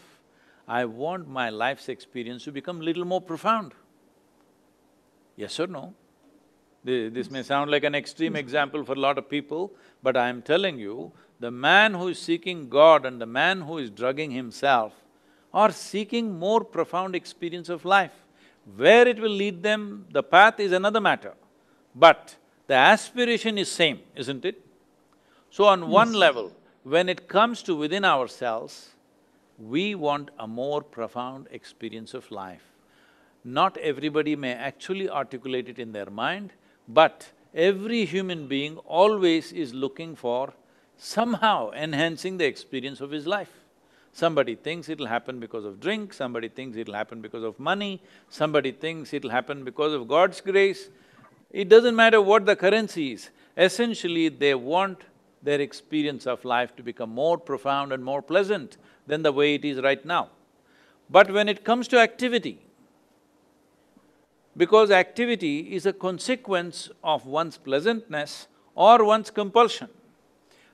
I want my life's experience to become little more profound. Yes or no? This may sound like an extreme example for a lot of people, but I am telling you, the man who is seeking God and the man who is drugging himself are seeking more profound experience of life. Where it will lead them, the path is another matter, but the aspiration is same, isn't it? So on one level, when it comes to within ourselves, we want a more profound experience of life. Not everybody may actually articulate it in their mind, but every human being always is looking for somehow enhancing the experience of his life. Somebody thinks it'll happen because of drink, somebody thinks it'll happen because of money, somebody thinks it'll happen because of God's grace. It doesn't matter what the currency is, essentially they want their experience of life to become more profound and more pleasant than the way it is right now. But when it comes to activity, because activity is a consequence of one's pleasantness or one's compulsion.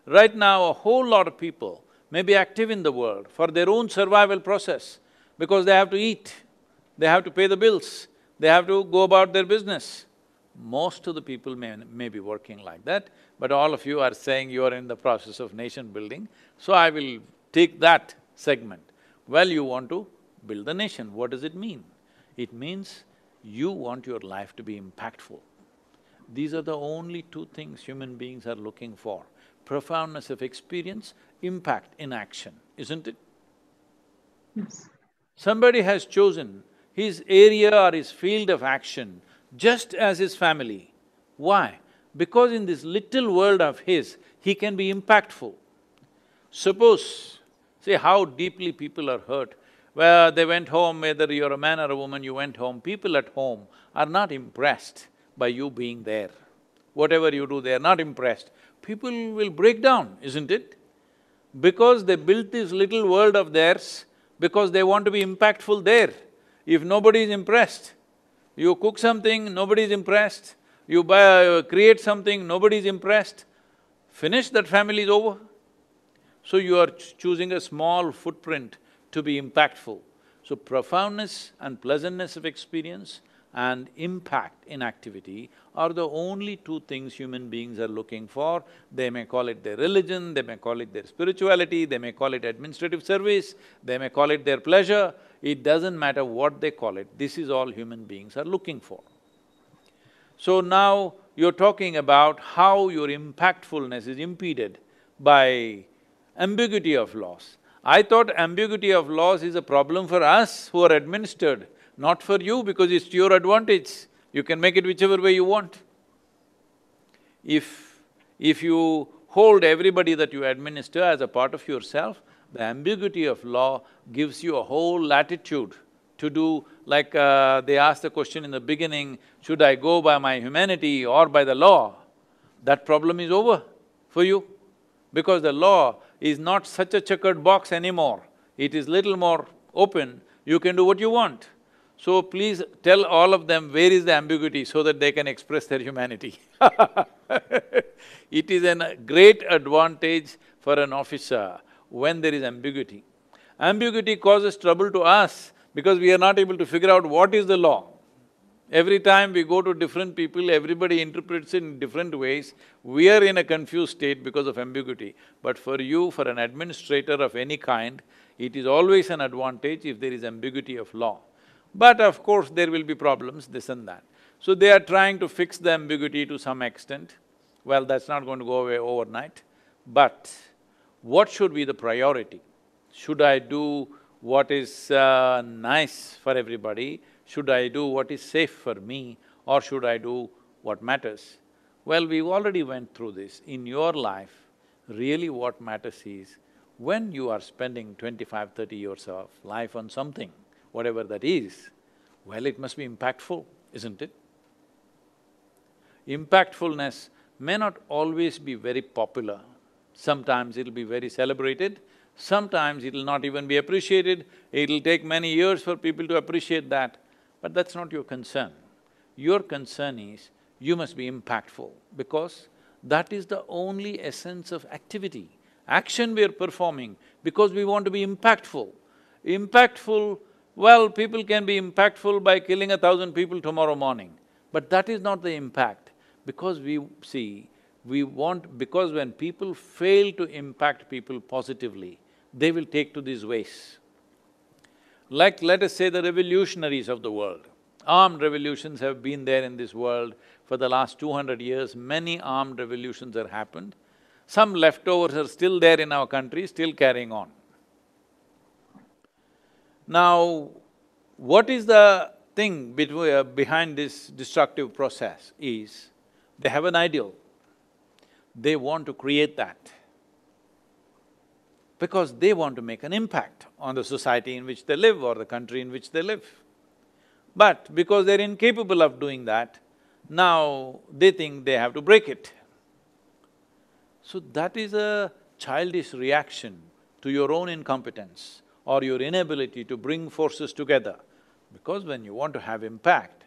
Right now, a whole lot of people may be active in the world for their own survival process because they have to eat, they have to pay the bills, they have to go about their business. Most of the people may be working like that, but all of you are saying you are in the process of nation building, so I will take that segment. Well, you want to build a nation, what does it mean? It means you want your life to be impactful. These are the only two things human beings are looking for: profoundness of experience, impact in action, isn't it? Yes. Somebody has chosen his area or his field of action just as his family. Why? Because in this little world of his, he can be impactful. Suppose, see how deeply people are hurt. Well, they went home, whether you're a man or a woman, you went home, people at home are not impressed by you being there. whatever you do, they are not impressed, people will break down, isn't it? Because they built this little world of theirs because they want to be impactful there. If nobody is impressed, you cook something, nobody is impressed, you create something, nobody is impressed, finish, that family is over. So you are choosing a small footprint to be impactful. So profoundness and pleasantness of experience and impact in activity are the only two things human beings are looking for. They may call it their religion, they may call it their spirituality, they may call it administrative service, they may call it their pleasure. It doesn't matter what they call it, this is all human beings are looking for. So now you're talking about how your impactfulness is impeded by ambiguity of laws. I thought ambiguity of laws is a problem for us who are administered, not for you, because it's to your advantage. You can make it whichever way you want. If you hold everybody that you administer as a part of yourself, the ambiguity of law gives you a whole latitude to do, like they asked the question in the beginning, should I go by my humanity or by the law? That problem is over for you, because the law is not such a checkered box anymore. It is little more open, you can do what you want. So please tell all of them where is the ambiguity so that they can express their humanity. It is a great advantage for an officer when there is ambiguity. Ambiguity causes trouble to us because we are not able to figure out what is the law. Every time we go to different people, everybody interprets it in different ways. We are in a confused state because of ambiguity. But for you, for an administrator of any kind, it is always an advantage if there is ambiguity of law. But of course, there will be problems, this and that. So they are trying to fix the ambiguity to some extent. Well, that's not going to go away overnight. But what should be the priority? Should I do what is nice for everybody? Should I do what is safe for me, or should I do what matters? Well, we've already went through this. In your life, really what matters is, when you are spending 25, 30 years of life on something, whatever that is, well, it must be impactful, isn't it? Impactfulness may not always be very popular. Sometimes it'll be very celebrated, sometimes it'll not even be appreciated, it'll take many years for people to appreciate that. But that's not your concern. Your concern is, you must be impactful, because that is the only essence of activity. Action we are performing because we want to be impactful. Impactful, well, people can be impactful by killing 1,000 people tomorrow morning, but that is not the impact. Because because when people fail to impact people positively, they will take to these ways. Like, let us say the revolutionaries of the world. Armed revolutions have been there in this world for the last 200 years, many armed revolutions have happened. Some leftovers are still there in our country, still carrying on. Now, what is the thing behind this destructive process is, they have an ideal, they want to create that, because they want to make an impact on the society in which they live or the country in which they live. But because they're incapable of doing that, now they think they have to break it. So that is a childish reaction to your own incompetence or your inability to bring forces together. Because when you want to have impact,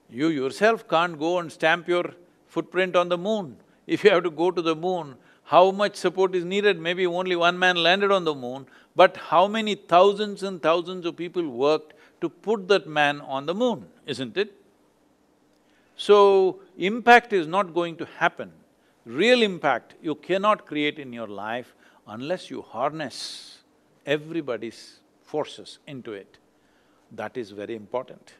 you yourself can't go and stamp your footprint on the moon. If you have to go to the moon, how much support is needed? Maybe only one man landed on the moon, but how many thousands and thousands of people worked to put that man on the moon, isn't it? So, impact is not going to happen. Real impact you cannot create in your life unless you harness everybody's forces into it. That is very important.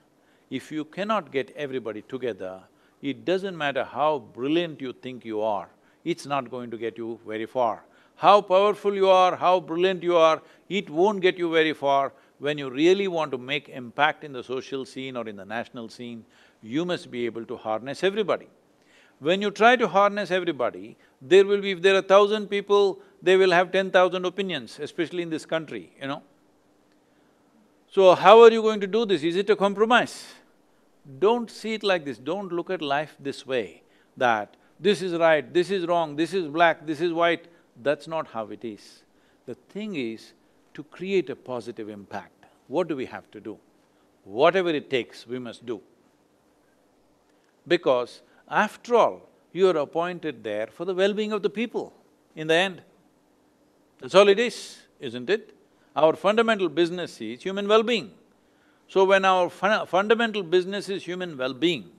If you cannot get everybody together, it doesn't matter how brilliant you think you are, it's not going to get you very far. How powerful you are, how brilliant you are, it won't get you very far. When you really want to make impact in the social scene or in the national scene, you must be able to harness everybody. When you try to harness everybody, there will be… if there are 1,000 people, they will have 10,000 opinions, especially in this country, you know. So how are you going to do this? Is it a compromise? Don't see it like this, don't look at life this way. that this is right, this is wrong, this is black, this is white. That's not how it is. The thing is to create a positive impact. What do we have to do? Whatever it takes, we must do. Because after all, you are appointed there for the well-being of the people in the end. That's all it is, isn't it? Our fundamental business is human well-being. So when our fundamental business is human well-being,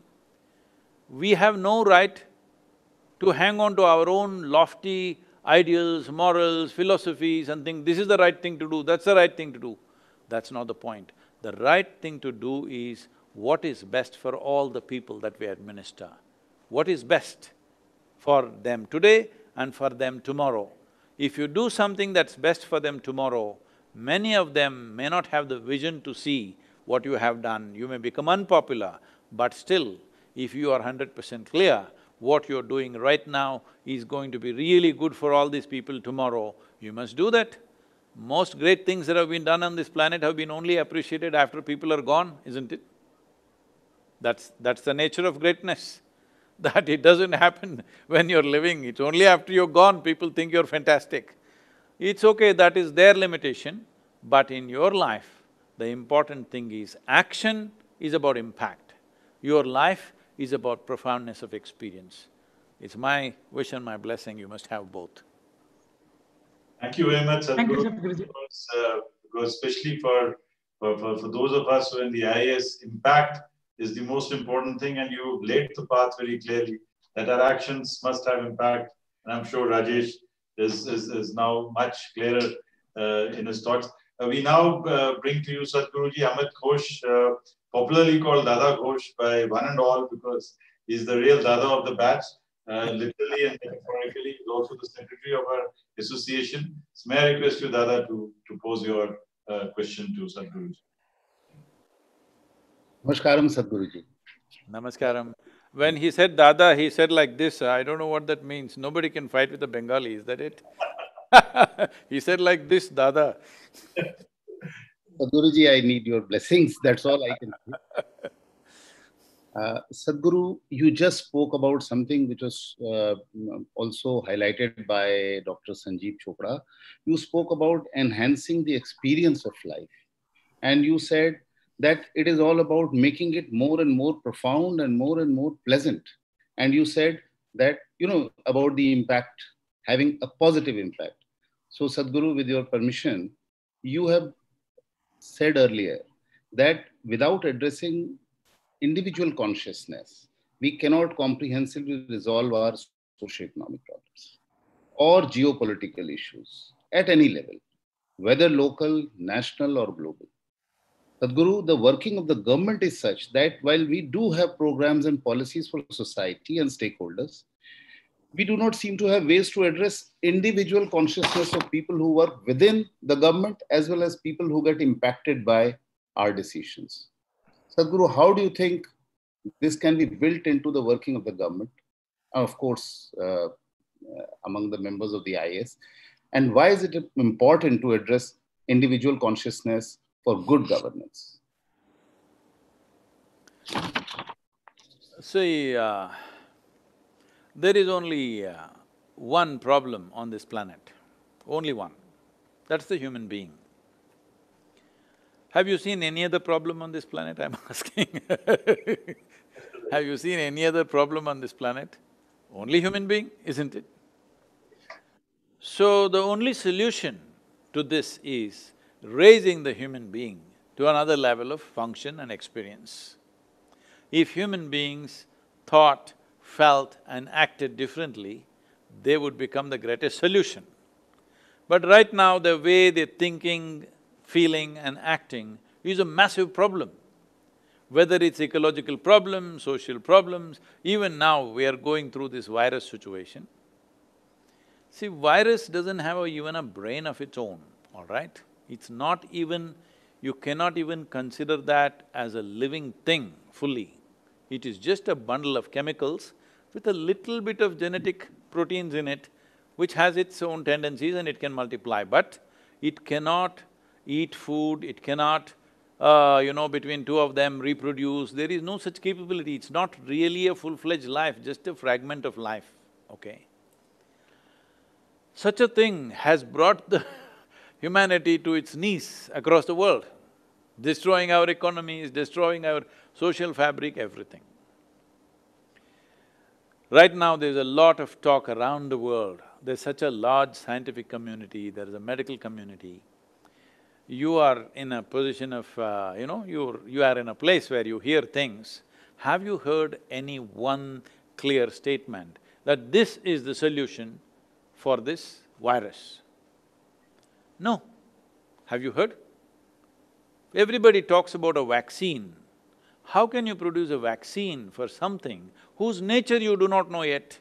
we have no right to hang on to our own lofty ideals, morals, philosophies and think this is the right thing to do, that's the right thing to do. That's not the point. The right thing to do is what is best for all the people that we administer. What is best for them today and for them tomorrow. If you do something that's best for them tomorrow, many of them may not have the vision to see what you have done. You may become unpopular, but still, if you are 100% clear, what you're doing right now is going to be really good for all these people tomorrow, you must do that. Most great things that have been done on this planet have been only appreciated after people are gone, isn't it? That's the nature of greatness, that it doesn't happen when you're living, it's only after you're gone people think you're fantastic. It's okay, that is their limitation, but in your life, the important thing is action is about impact. Your life is about profoundness of experience. It's my wish and my blessing, you must have both. Thank you very much, Thank you, Sadhguru. Sadhguruji. Because especially for those of us who are in the IAS, impact is the most important thing, and you laid the path very clearly that our actions must have impact. And I'm sure Rajesh is now much clearer in his thoughts. We now bring to you Sadhguruji Amit Ghosh, popularly called Dada Ghosh by one and all because he's the real Dada of the batch. Literally and metaphorically, he's also the secretary of our association. So may I request you, Dada, to pose your question to Sadhguruji. Namaskaram, Sadhguruji. Namaskaram. When he said Dada, he said like this, I don't know what that means, nobody can fight with a Bengali, is that it? He said like this, Dada. Sadhguruji, I need your blessings, that's all I can do. Sadhguru, you just spoke about something which was also highlighted by Dr. Sanjeev Chopra. You spoke about enhancing the experience of life. And you said that it is all about making it more and more profound and more pleasant. And you said that, about the impact, having a positive impact. So Sadhguru, with your permission, you have said earlier that without addressing individual consciousness, we cannot comprehensively resolve our socio-economic problems or geopolitical issues at any level, whether local, national or global. Sadhguru, the working of the government is such that while we do have programs and policies for society and stakeholders, we do not seem to have ways to address individual consciousness of people who work within the government as well as people who get impacted by our decisions. Sadhguru, how do you think this can be built into the working of the government, of course, among the members of the IAS? And why is it important to address individual consciousness for good governance? See, there is only one problem on this planet, only one. That's the human being. Have you seen any other problem on this planet, I'm asking? Have you seen any other problem on this planet? Only human being, isn't it? So the only solution to this is raising the human being to another level of function and experience. If human beings thought, felt and acted differently, they would become the greatest solution. But right now, the way they're thinking, feeling and acting is a massive problem. Whether it's ecological problems, social problems, even now we are going through this virus situation. See, virus doesn't have even a brain of its own, all right? It's not even… you cannot even consider that as a living thing fully. It is just a bundle of chemicals with a little bit of genetic proteins in it, which has its own tendencies and it can multiply, but it cannot eat food, it cannot between two of them reproduce. There is no such capability. It's not really a full-fledged life, just a fragment of life, okay? Such a thing has brought the humanity to its knees across the world, destroying our economies, destroying our social fabric, everything. Right now, there's a lot of talk around the world. There's such a large scientific community, there is a medical community. You are in a position of, you are in a place where you hear things. Have you heard any one clear statement that this is the solution for this virus? No. Have you heard? Everybody talks about a vaccine. How can you produce a vaccine for something whose nature you do not know yet?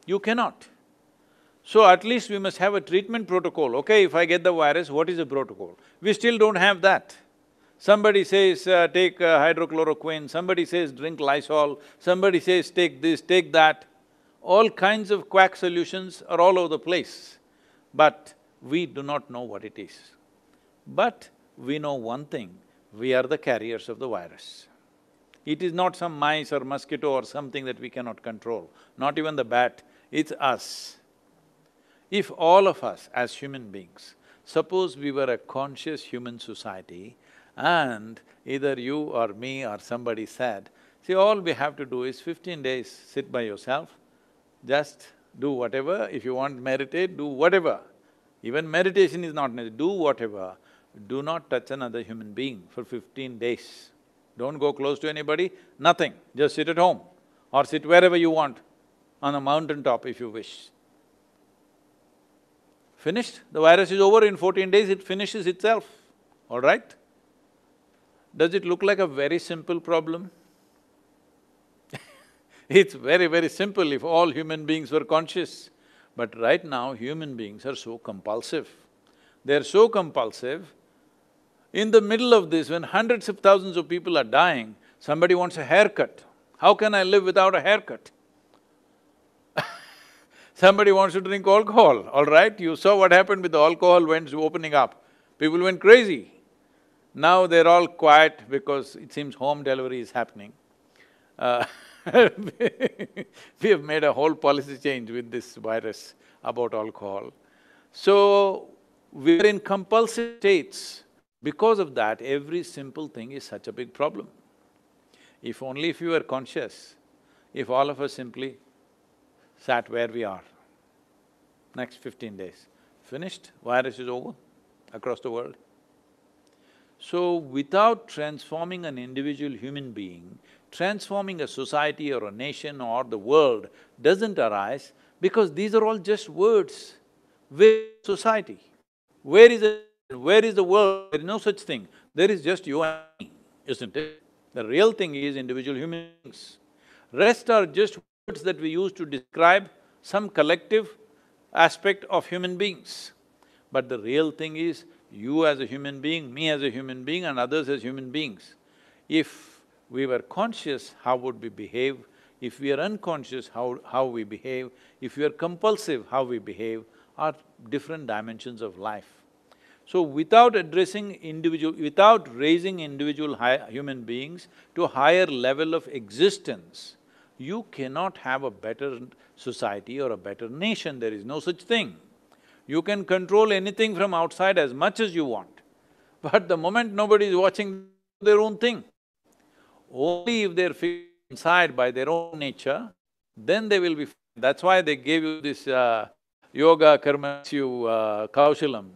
You cannot. So at least we must have a treatment protocol. Okay, if I get the virus, what is the protocol? We still don't have that. Somebody says, take hydrochloroquine, somebody says drink Lysol, somebody says take this, take that. All kinds of quack solutions are all over the place, but we do not know what it is. But we know one thing, we are the carriers of the virus. It is not some mice or mosquito or something that we cannot control, not even the bat, it's us. If all of us as human beings, suppose we were a conscious human society and either you or me or somebody said, see, all we have to do is 15 days, sit by yourself, just do whatever, if you want meditate, do whatever. Even meditation is not necessary, do whatever. Do not touch another human being for 15 days. Don't go close to anybody, nothing, just sit at home or sit wherever you want, on a mountaintop if you wish. Finished, the virus is over, in 14 days it finishes itself, all right? Does it look like a very simple problem? It's very, very simple if all human beings were conscious. But right now, human beings are so compulsive. They're so compulsive, in the middle of this, when hundreds of thousands of people are dying, somebody wants a haircut. How can I live without a haircut? Somebody wants to drink alcohol, all right? You saw what happened with the alcohol went opening up. People went crazy. Now they're all quiet because it seems home delivery is happening. We have made a whole policy change with this virus about alcohol. So, we're in compulsive states. Because of that, every simple thing is such a big problem. If only if you were conscious, if all of us simply sat where we are, next 15 days, finished, virus is over across the world. So, without transforming an individual human being, transforming a society or a nation or the world doesn't arise because these are all just words. Where is society? Where is the world? There is no such thing. There is just you and me, isn't it? The real thing is individual human beings. Rest are just words that we use to describe some collective aspect of human beings. But the real thing is you as a human being, me as a human being and others as human beings. If we were conscious, how would we behave? If we are unconscious, how we behave? If we are compulsive, how we behave, are different dimensions of life. So without without raising individual human beings to a higher level of existence, you cannot have a better society or a better nation, there is no such thing. You can control anything from outside as much as you want, but the moment nobody is watching their own thing, only if they're fixed inside by their own nature, then they will be fine. That's why they gave you this yoga karmasyu kaushalam.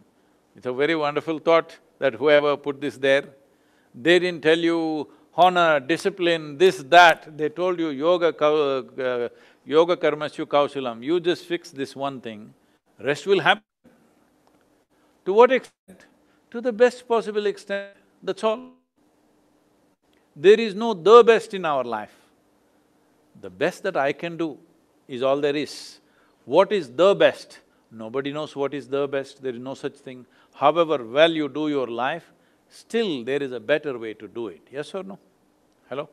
It's a very wonderful thought that whoever put this there, they didn't tell you honor, discipline, this, that, they told you yoga karmasyu kaushalam, you just fix this one thing, rest will happen. To what extent? To the best possible extent, that's all. There is no the best in our life. The best that I can do is all there is. What is the best? Nobody knows what is the best, there is no such thing. However well you do your life, still there is a better way to do it, yes or no? Hello?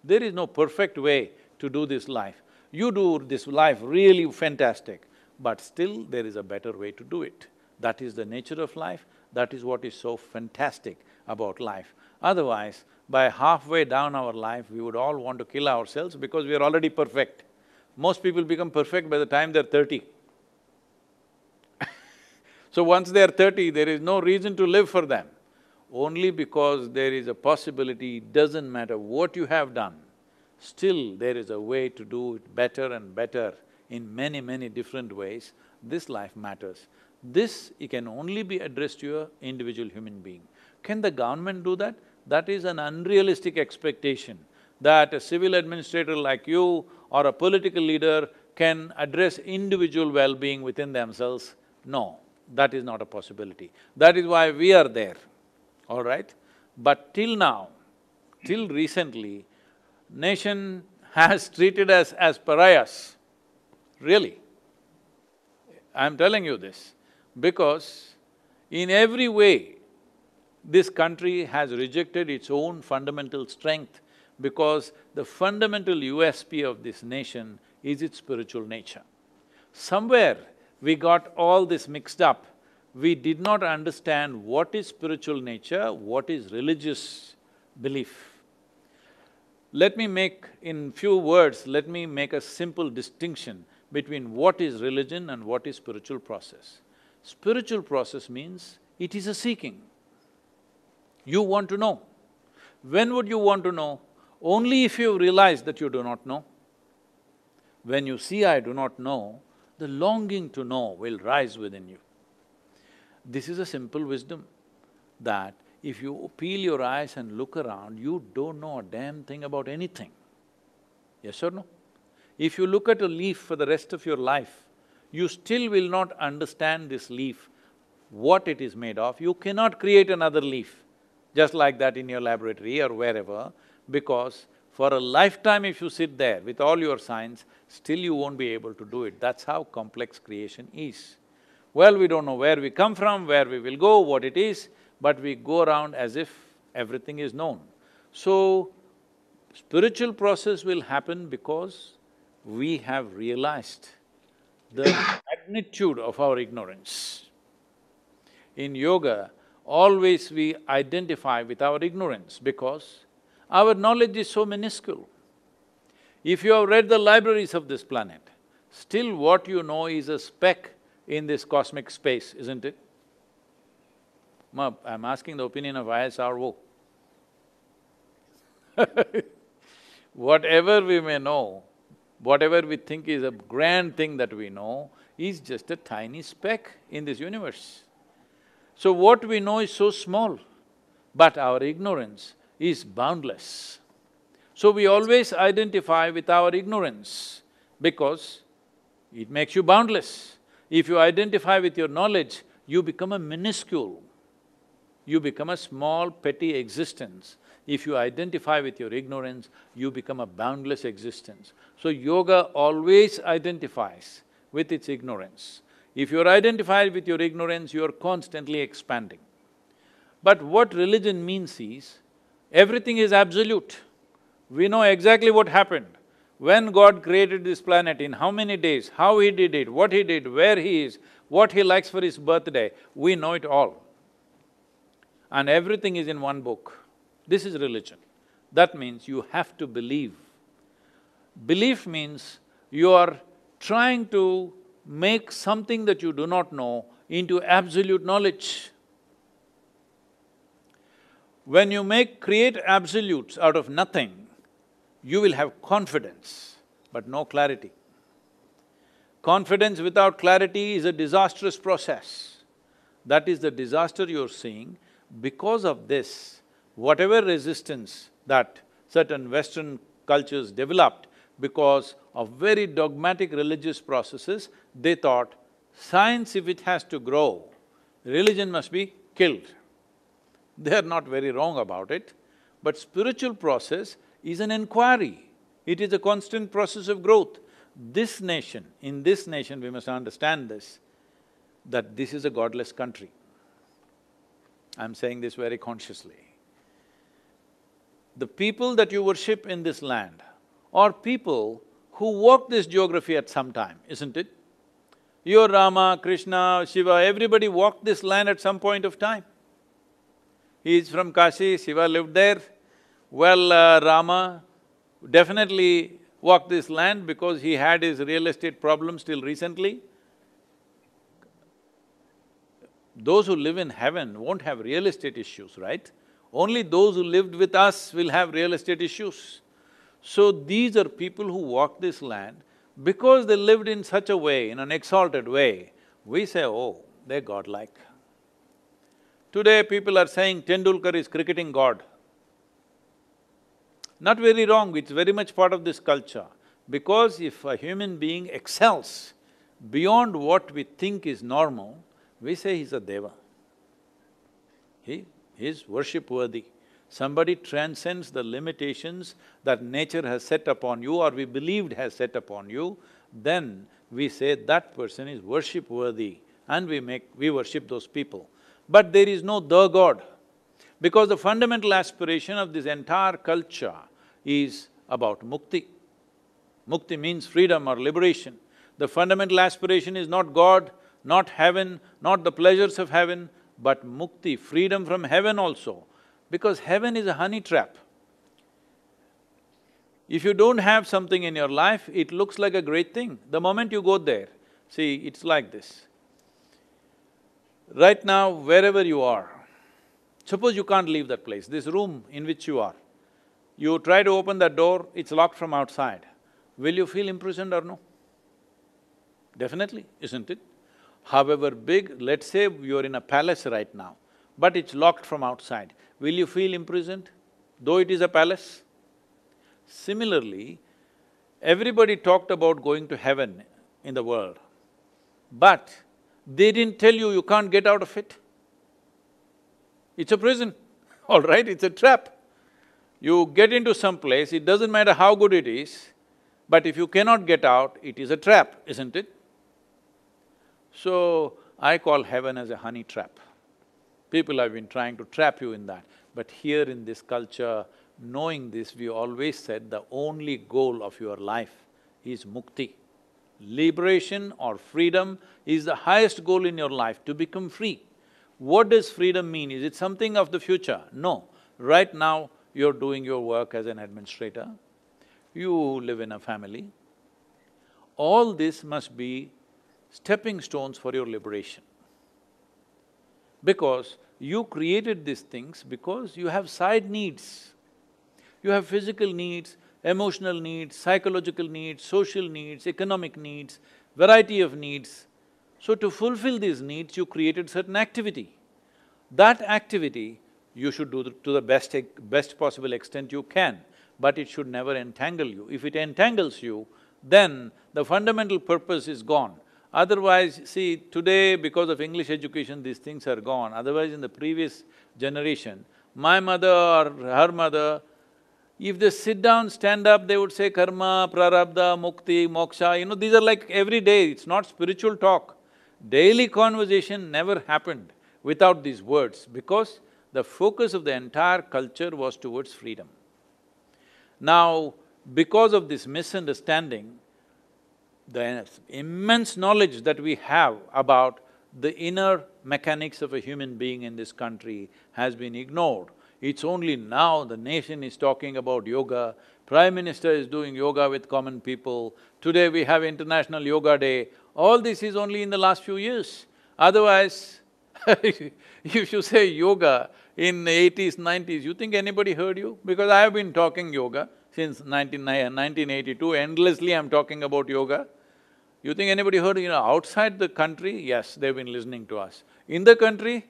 There is no perfect way to do this life. You do this life really fantastic, but still there is a better way to do it. That is the nature of life, That is what is so fantastic about life. Otherwise, by halfway down our life, we would all want to kill ourselves because we are already perfect. Most people become perfect by the time they're 30. So once they're 30, there is no reason to live for them. Only because there is a possibility, doesn't matter what you have done, still there is a way to do it better and better in many, many different ways. This life matters. This it can only be addressed to an individual human being. Can the government do that? That is an unrealistic expectation, that a civil administrator like you or a political leader can address individual well-being within themselves. No, that is not a possibility. That is why we are there, all right? But till now, till recently, nation has treated us as pariahs, really. I'm telling you this, because in every way, this country has rejected its own fundamental strength, because the fundamental USP of this nation is its spiritual nature. Somewhere we got all this mixed up. We did not understand what is spiritual nature, what is religious belief. Let me make, in few words, let me make a simple distinction between what is religion and what is spiritual process. Spiritual process means it is a seeking. You want to know. When would you want to know? Only if you realize that you do not know. When you see, I do not know, the longing to know will rise within you. This is a simple wisdom, that if you peel your eyes and look around, you don't know a damn thing about anything. Yes or no? If you look at a leaf for the rest of your life, you still will not understand this leaf, what it is made of. You cannot create another leaf just like that in your laboratory or wherever, because for a lifetime if you sit there with all your science, still you won't be able to do it. That's how complex creation is. Well, we don't know where we come from, where we will go, what it is, but we go around as if everything is known. So, spiritual process will happen because we have realized the magnitude of our ignorance. In yoga, always we identify with our ignorance because our knowledge is so minuscule. If you have read the libraries of this planet, still what you know is a speck in this cosmic space, isn't it? I'm asking the opinion of ISRO. Whatever we may know, whatever we think is a grand thing that we know, is just a tiny speck in this universe. So what we know is so small, but our ignorance is boundless. So we always identify with our ignorance because it makes you boundless. If you identify with your knowledge, you become a minuscule. You become a small, petty existence. If you identify with your ignorance, you become a boundless existence. So yoga always identifies with its ignorance. If you're identified with your ignorance, you're constantly expanding. But what religion means is, everything is absolute. We know exactly what happened. When God created this planet, in how many days, how He did it, what He did, where He is, what He likes for His birthday, we know it all. And everything is in one book. This is religion. That means you have to believe. Belief means you are trying to make something that you do not know into absolute knowledge. When you create absolutes out of nothing, you will have confidence, but no clarity. Confidence without clarity is a disastrous process. That is the disaster you're seeing. Because of this, whatever resistance that certain Western cultures developed because of very dogmatic religious processes, they thought, science if it has to grow, religion must be killed. They're not very wrong about it, but spiritual process is an inquiry. It is a constant process of growth. This nation, in this nation we must understand this, that this is a godless country. I'm saying this very consciously. The people that you worship in this land are people who walked this geography at some time, isn't it? Your Rama, Krishna, Shiva, everybody walked this land at some point of time. He is from Kashi, Shiva lived there. Well, Rama definitely walked this land because he had his real estate problems till recently. Those who live in heaven won't have real estate issues, right? Only those who lived with us will have real estate issues. So these are people who walk this land because they lived in such a way, in an exalted way. We say, oh, they're godlike. Today people are saying Tendulkar is cricketing god. Not very wrong, it's very much part of this culture. Because if a human being excels beyond what we think is normal, we say he's a deva. He is worship-worthy. Somebody transcends the limitations that nature has set upon you or we believed has set upon you, then we say that person is worship-worthy and we worship those people. But there is no the God, because the fundamental aspiration of this entire culture is about mukti. Mukti means freedom or liberation. The fundamental aspiration is not God, not heaven, not the pleasures of heaven, but mukti, freedom from heaven also. Because heaven is a honey trap. If you don't have something in your life, it looks like a great thing. The moment you go there, see, it's like this. Right now, wherever you are, suppose you can't leave that place, this room in which you are, you try to open that door, it's locked from outside. Will you feel imprisoned or no? Definitely, isn't it? However big, let's say you're in a palace right now, but it's locked from outside. Will you feel imprisoned, though it is a palace? Similarly, everybody talked about going to heaven in the world, but they didn't tell you can't get out of it. It's a prison, all right, it's a trap. You get into some place, it doesn't matter how good it is, but if you cannot get out, it is a trap, isn't it? So, I call heaven as a honey trap. People have been trying to trap you in that. But here in this culture, knowing this, we always said the only goal of your life is mukti. Liberation or freedom is the highest goal in your life, to become free. What does freedom mean? Is it something of the future? No. Right now, you're doing your work as an administrator, you live in a family. All this must be stepping stones for your liberation. Because you created these things because you have side needs. You have physical needs, emotional needs, psychological needs, social needs, economic needs, variety of needs. So to fulfill these needs, you created certain activity. That activity you should do to the best possible extent you can, but it should never entangle you. If it entangles you, then the fundamental purpose is gone. Otherwise, see, today because of English education, these things are gone. Otherwise, in the previous generation, my mother or her mother, if they sit down, stand up, they would say karma, prarabdha, mukti, moksha, these are like every day, it's not spiritual talk. Daily conversation never happened without these words, because the focus of the entire culture was towards freedom. Now, because of this misunderstanding, the immense knowledge that we have about the inner mechanics of a human being in this country has been ignored. It's only now the nation is talking about yoga, Prime Minister is doing yoga with common people, today we have International Yoga Day. All this is only in the last few years. Otherwise, if you say yoga in the 80s, 90s, you think anybody heard you? Because I have been talking yoga since 1982, endlessly I'm talking about yoga. You think anybody heard, outside the country, yes, they've been listening to us. In the country,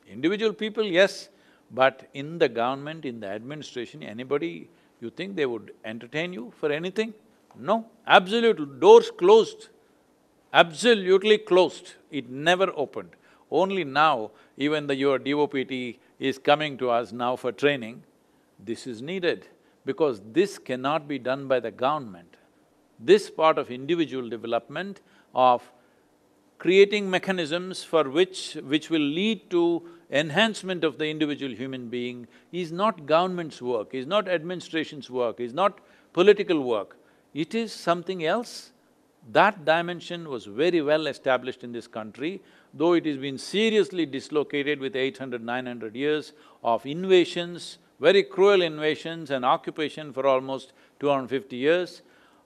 individual people, yes, but in the government, in the administration, anybody, you think they would entertain you for anything? No, absolutely, doors closed, absolutely closed, it never opened. Only now, even your DOPT is coming to us now for training. This is needed, because this cannot be done by the government. This part of individual development, of creating mechanisms for which will lead to enhancement of the individual human being, is not government's work, is not administration's work, is not political work. It is something else That dimension was very well established in this country, though it has been seriously dislocated with 800, 900 years of invasions, very cruel invasions and occupation for almost 250 years.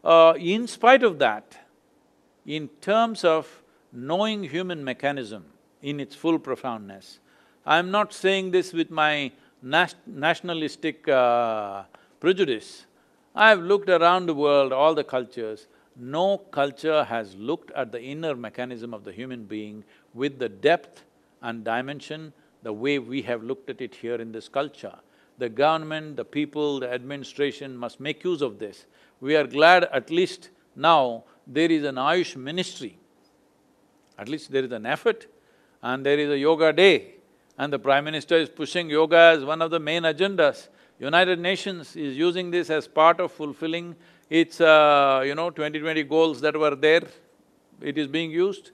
In spite of that, in terms of knowing human mechanism in its full profoundness, I'm not saying this with my nationalistic prejudice. I've looked around the world, all the cultures. No culture has looked at the inner mechanism of the human being with the depth and dimension the way we have looked at it here in this culture. The government, the people, the administration must make use of this. We are glad at least now there is an Ayush ministry, at least there is an effort, and there is a yoga day, and the Prime Minister is pushing yoga as one of the main agendas. United Nations is using this as part of fulfilling its 2020 goals that were there. It is being used,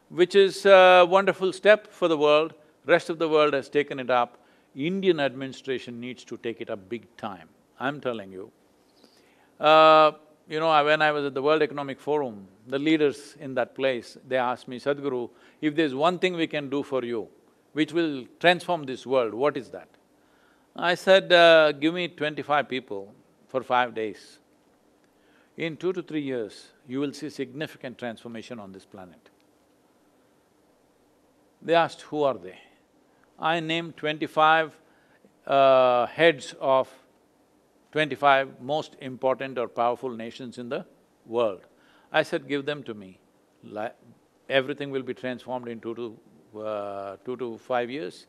which is a wonderful step for the world. Rest of the world has taken it up. Indian administration needs to take it up big time, I'm telling you. When I was at the World Economic Forum, the leaders in that place, they asked me, Sadhguru, if there's one thing we can do for you, which will transform this world, what is that? I said, give me 25 people for 5 days. In 2 to 3 years, you will see significant transformation on this planet. They asked, who are they? I named 25 heads of 25 most important or powerful nations in the world. I said, give them to me. Everything will be transformed in 2 to 5 years,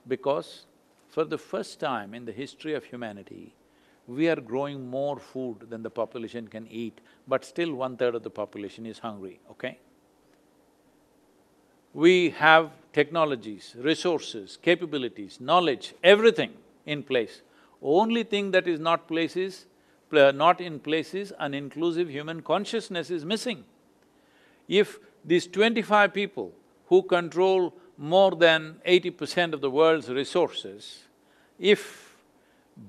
because for the first time in the history of humanity, we are growing more food than the population can eat, but still 1/3 of the population is hungry, okay? We have technologies, resources, capabilities, knowledge, everything in place. Only thing that is not in place is an inclusive human consciousness is missing. If these 25 people who control more than 80% of the world's resources, if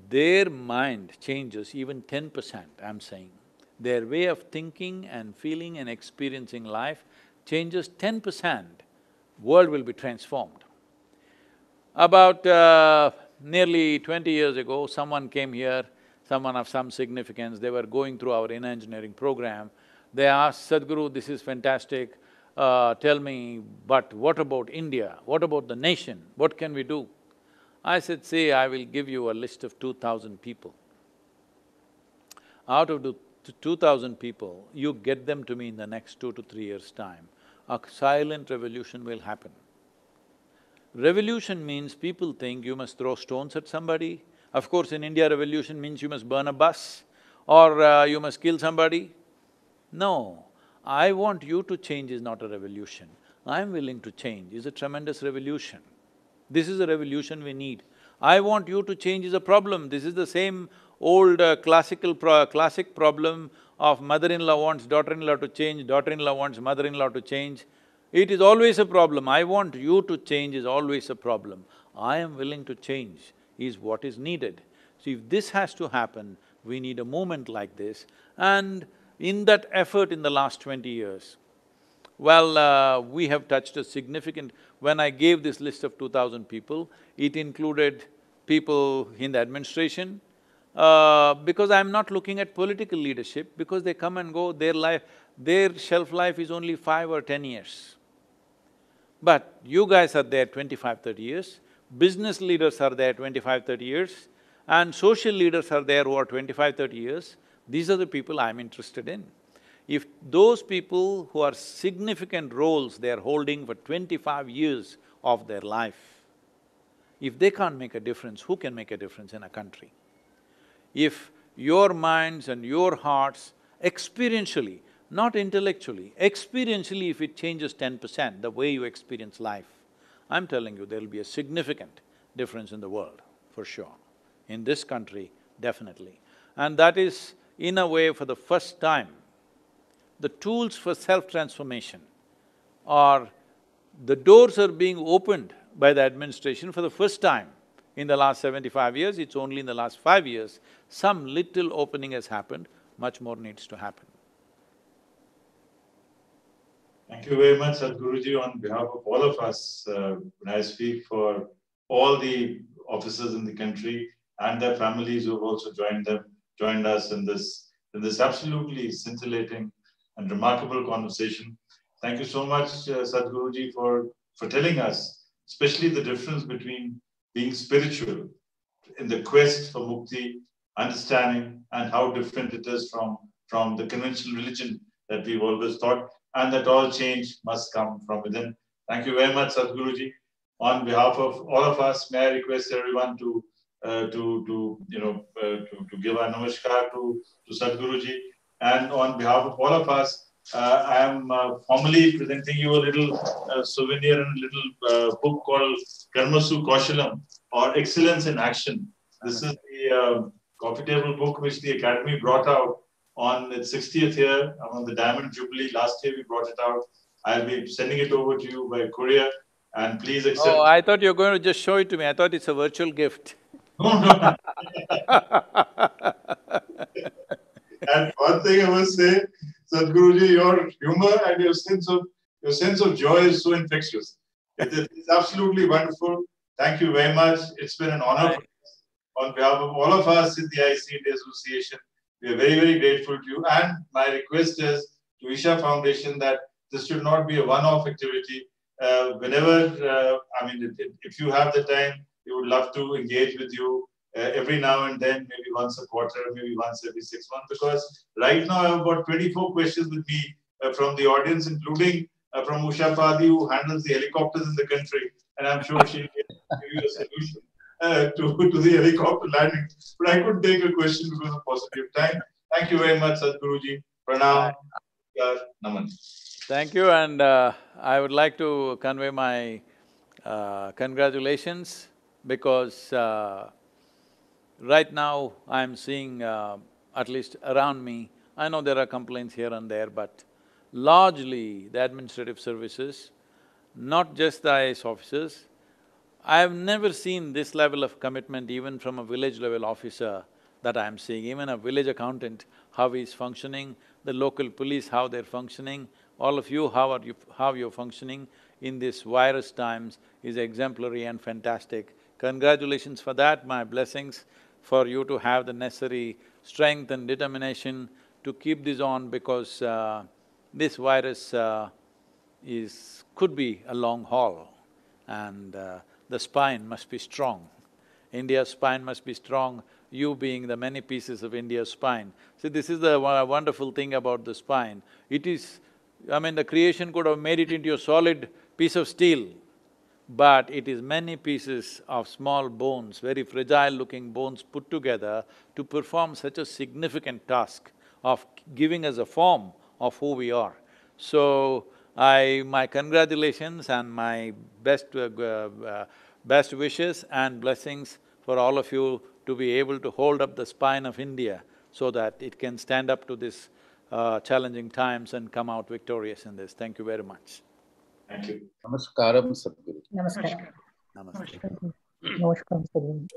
their mind changes even 10%, I'm saying, their way of thinking and feeling and experiencing life changes 10%, world will be transformed. About nearly 20 years ago, someone came here, someone of some significance, they were going through our inner engineering program. They asked, Sadhguru, this is fantastic, tell me, but what about India? What about the nation? What can we do? I said, see, I will give you a list of 2,000 people. Out of the 2,000 people, you get them to me in the next 2 to 3 years' time, a silent revolution will happen. Revolution means people think you must throw stones at somebody. Of course, in India, revolution means you must burn a bus or you must kill somebody. No, I want you to change is not a revolution. I'm willing to change is a tremendous revolution. This is a revolution we need. I want you to change is a problem. This is the same old classic problem of mother-in-law wants daughter-in-law to change, daughter-in-law wants mother-in-law to change. It is always a problem. I want you to change is always a problem. I am willing to change is what is needed. So if this has to happen, we need a movement like this. And in that effort in the last 20 years, well, we have touched a significant… When I gave this list of 2,000 people, it included people in the administration, because I'm not looking at political leadership, because they come and go, their shelf life is only 5 or 10 years. But you guys are there 25, 30 years, business leaders are there 25, 30 years, and social leaders are there who are 25, 30 years. These are the people I'm interested in. If those people who are significant roles they are holding for 25 years of their life, if they can't make a difference, who can make a difference in a country? If your minds and your hearts experientially, not intellectually, experientially if it changes 10%, the way you experience life, I'm telling you there'll be a significant difference in the world, for sure. In this country, definitely. And that is, in a way, for the first time, the tools for self-transformation are… the doors are being opened by the administration for the first time. In the last 75 years, it's only in the last 5 years, some little opening has happened, much more needs to happen. Thank you very much, Sadhguruji. On behalf of all of us, when I speak for all the officers in the country and their families who have also joined us in this absolutely scintillating and remarkable conversation. Thank you so much, Sadhguruji, for telling us, especially the difference between being spiritual in the quest for mukti, understanding, and how different it is from the conventional religion that we've always thought, and that all change must come from within. Thank you very much, Sadhguruji. On behalf of all of us, may I request everyone to give our namaskar to Sadhguruji. And on behalf of all of us, I am formally presenting you a little souvenir and a little book called Karmasu Kaushalam, or Excellence in Action. This is the coffee table book which the Academy brought out on its 60th year, on the Diamond Jubilee. Last year we brought it out. I'll be sending it over to you by courier, and please accept. Oh, I thought you were going to just show it to me. I thought it's a virtual gift. No, no. And one thing I must say, Sadhguruji, your humor and your sense of joy is so infectious. It's absolutely wonderful. Thank you very much. It's been an honor. On behalf of all of us in the IC India Association, we are very, very grateful to you. And my request is to Isha Foundation that this should not be a one-off activity. If you have the time, we would love to engage with you every now and then, maybe once a quarter, maybe once every 6 months, because right now I have got 24 questions with me from the audience, including from Usha Padi, who handles the helicopters in the country, and I'm sure she'll give you a solution to the helicopter landing. But I couldn't take a question because of paucity of time. Thank you very much, Sadhguruji. Pranam. Naman. Thank you, and I would like to convey my congratulations, because right now I'm seeing, at least around me, I know there are complaints here and there, but largely the administrative services, not just the IAS officers, I have never seen this level of commitment even from a village level officer that I'm seeing. Even a village accountant, how he's functioning, the local police, how they're functioning, all of you, how you're functioning in these virus times is exemplary and fantastic. Congratulations for that, my blessings for you to have the necessary strength and determination to keep this on, because this virus could be a long haul, and the spine must be strong. India's spine must be strong, you being the many pieces of India's spine. See, this is the wonderful thing about the spine. It is… the creation could have made it into a solid piece of steel, but it is many pieces of small bones, very fragile-looking bones put together to perform such a significant task of giving us a form of who we are. So, my congratulations and my best wishes and blessings for all of you to be able to hold up the spine of India so that it can stand up to this challenging times and come out victorious in this. Thank you very much. Thank you. Namaskaram, Sadhguru. Namaskar. Namaste. Namaskar, Sadhguru.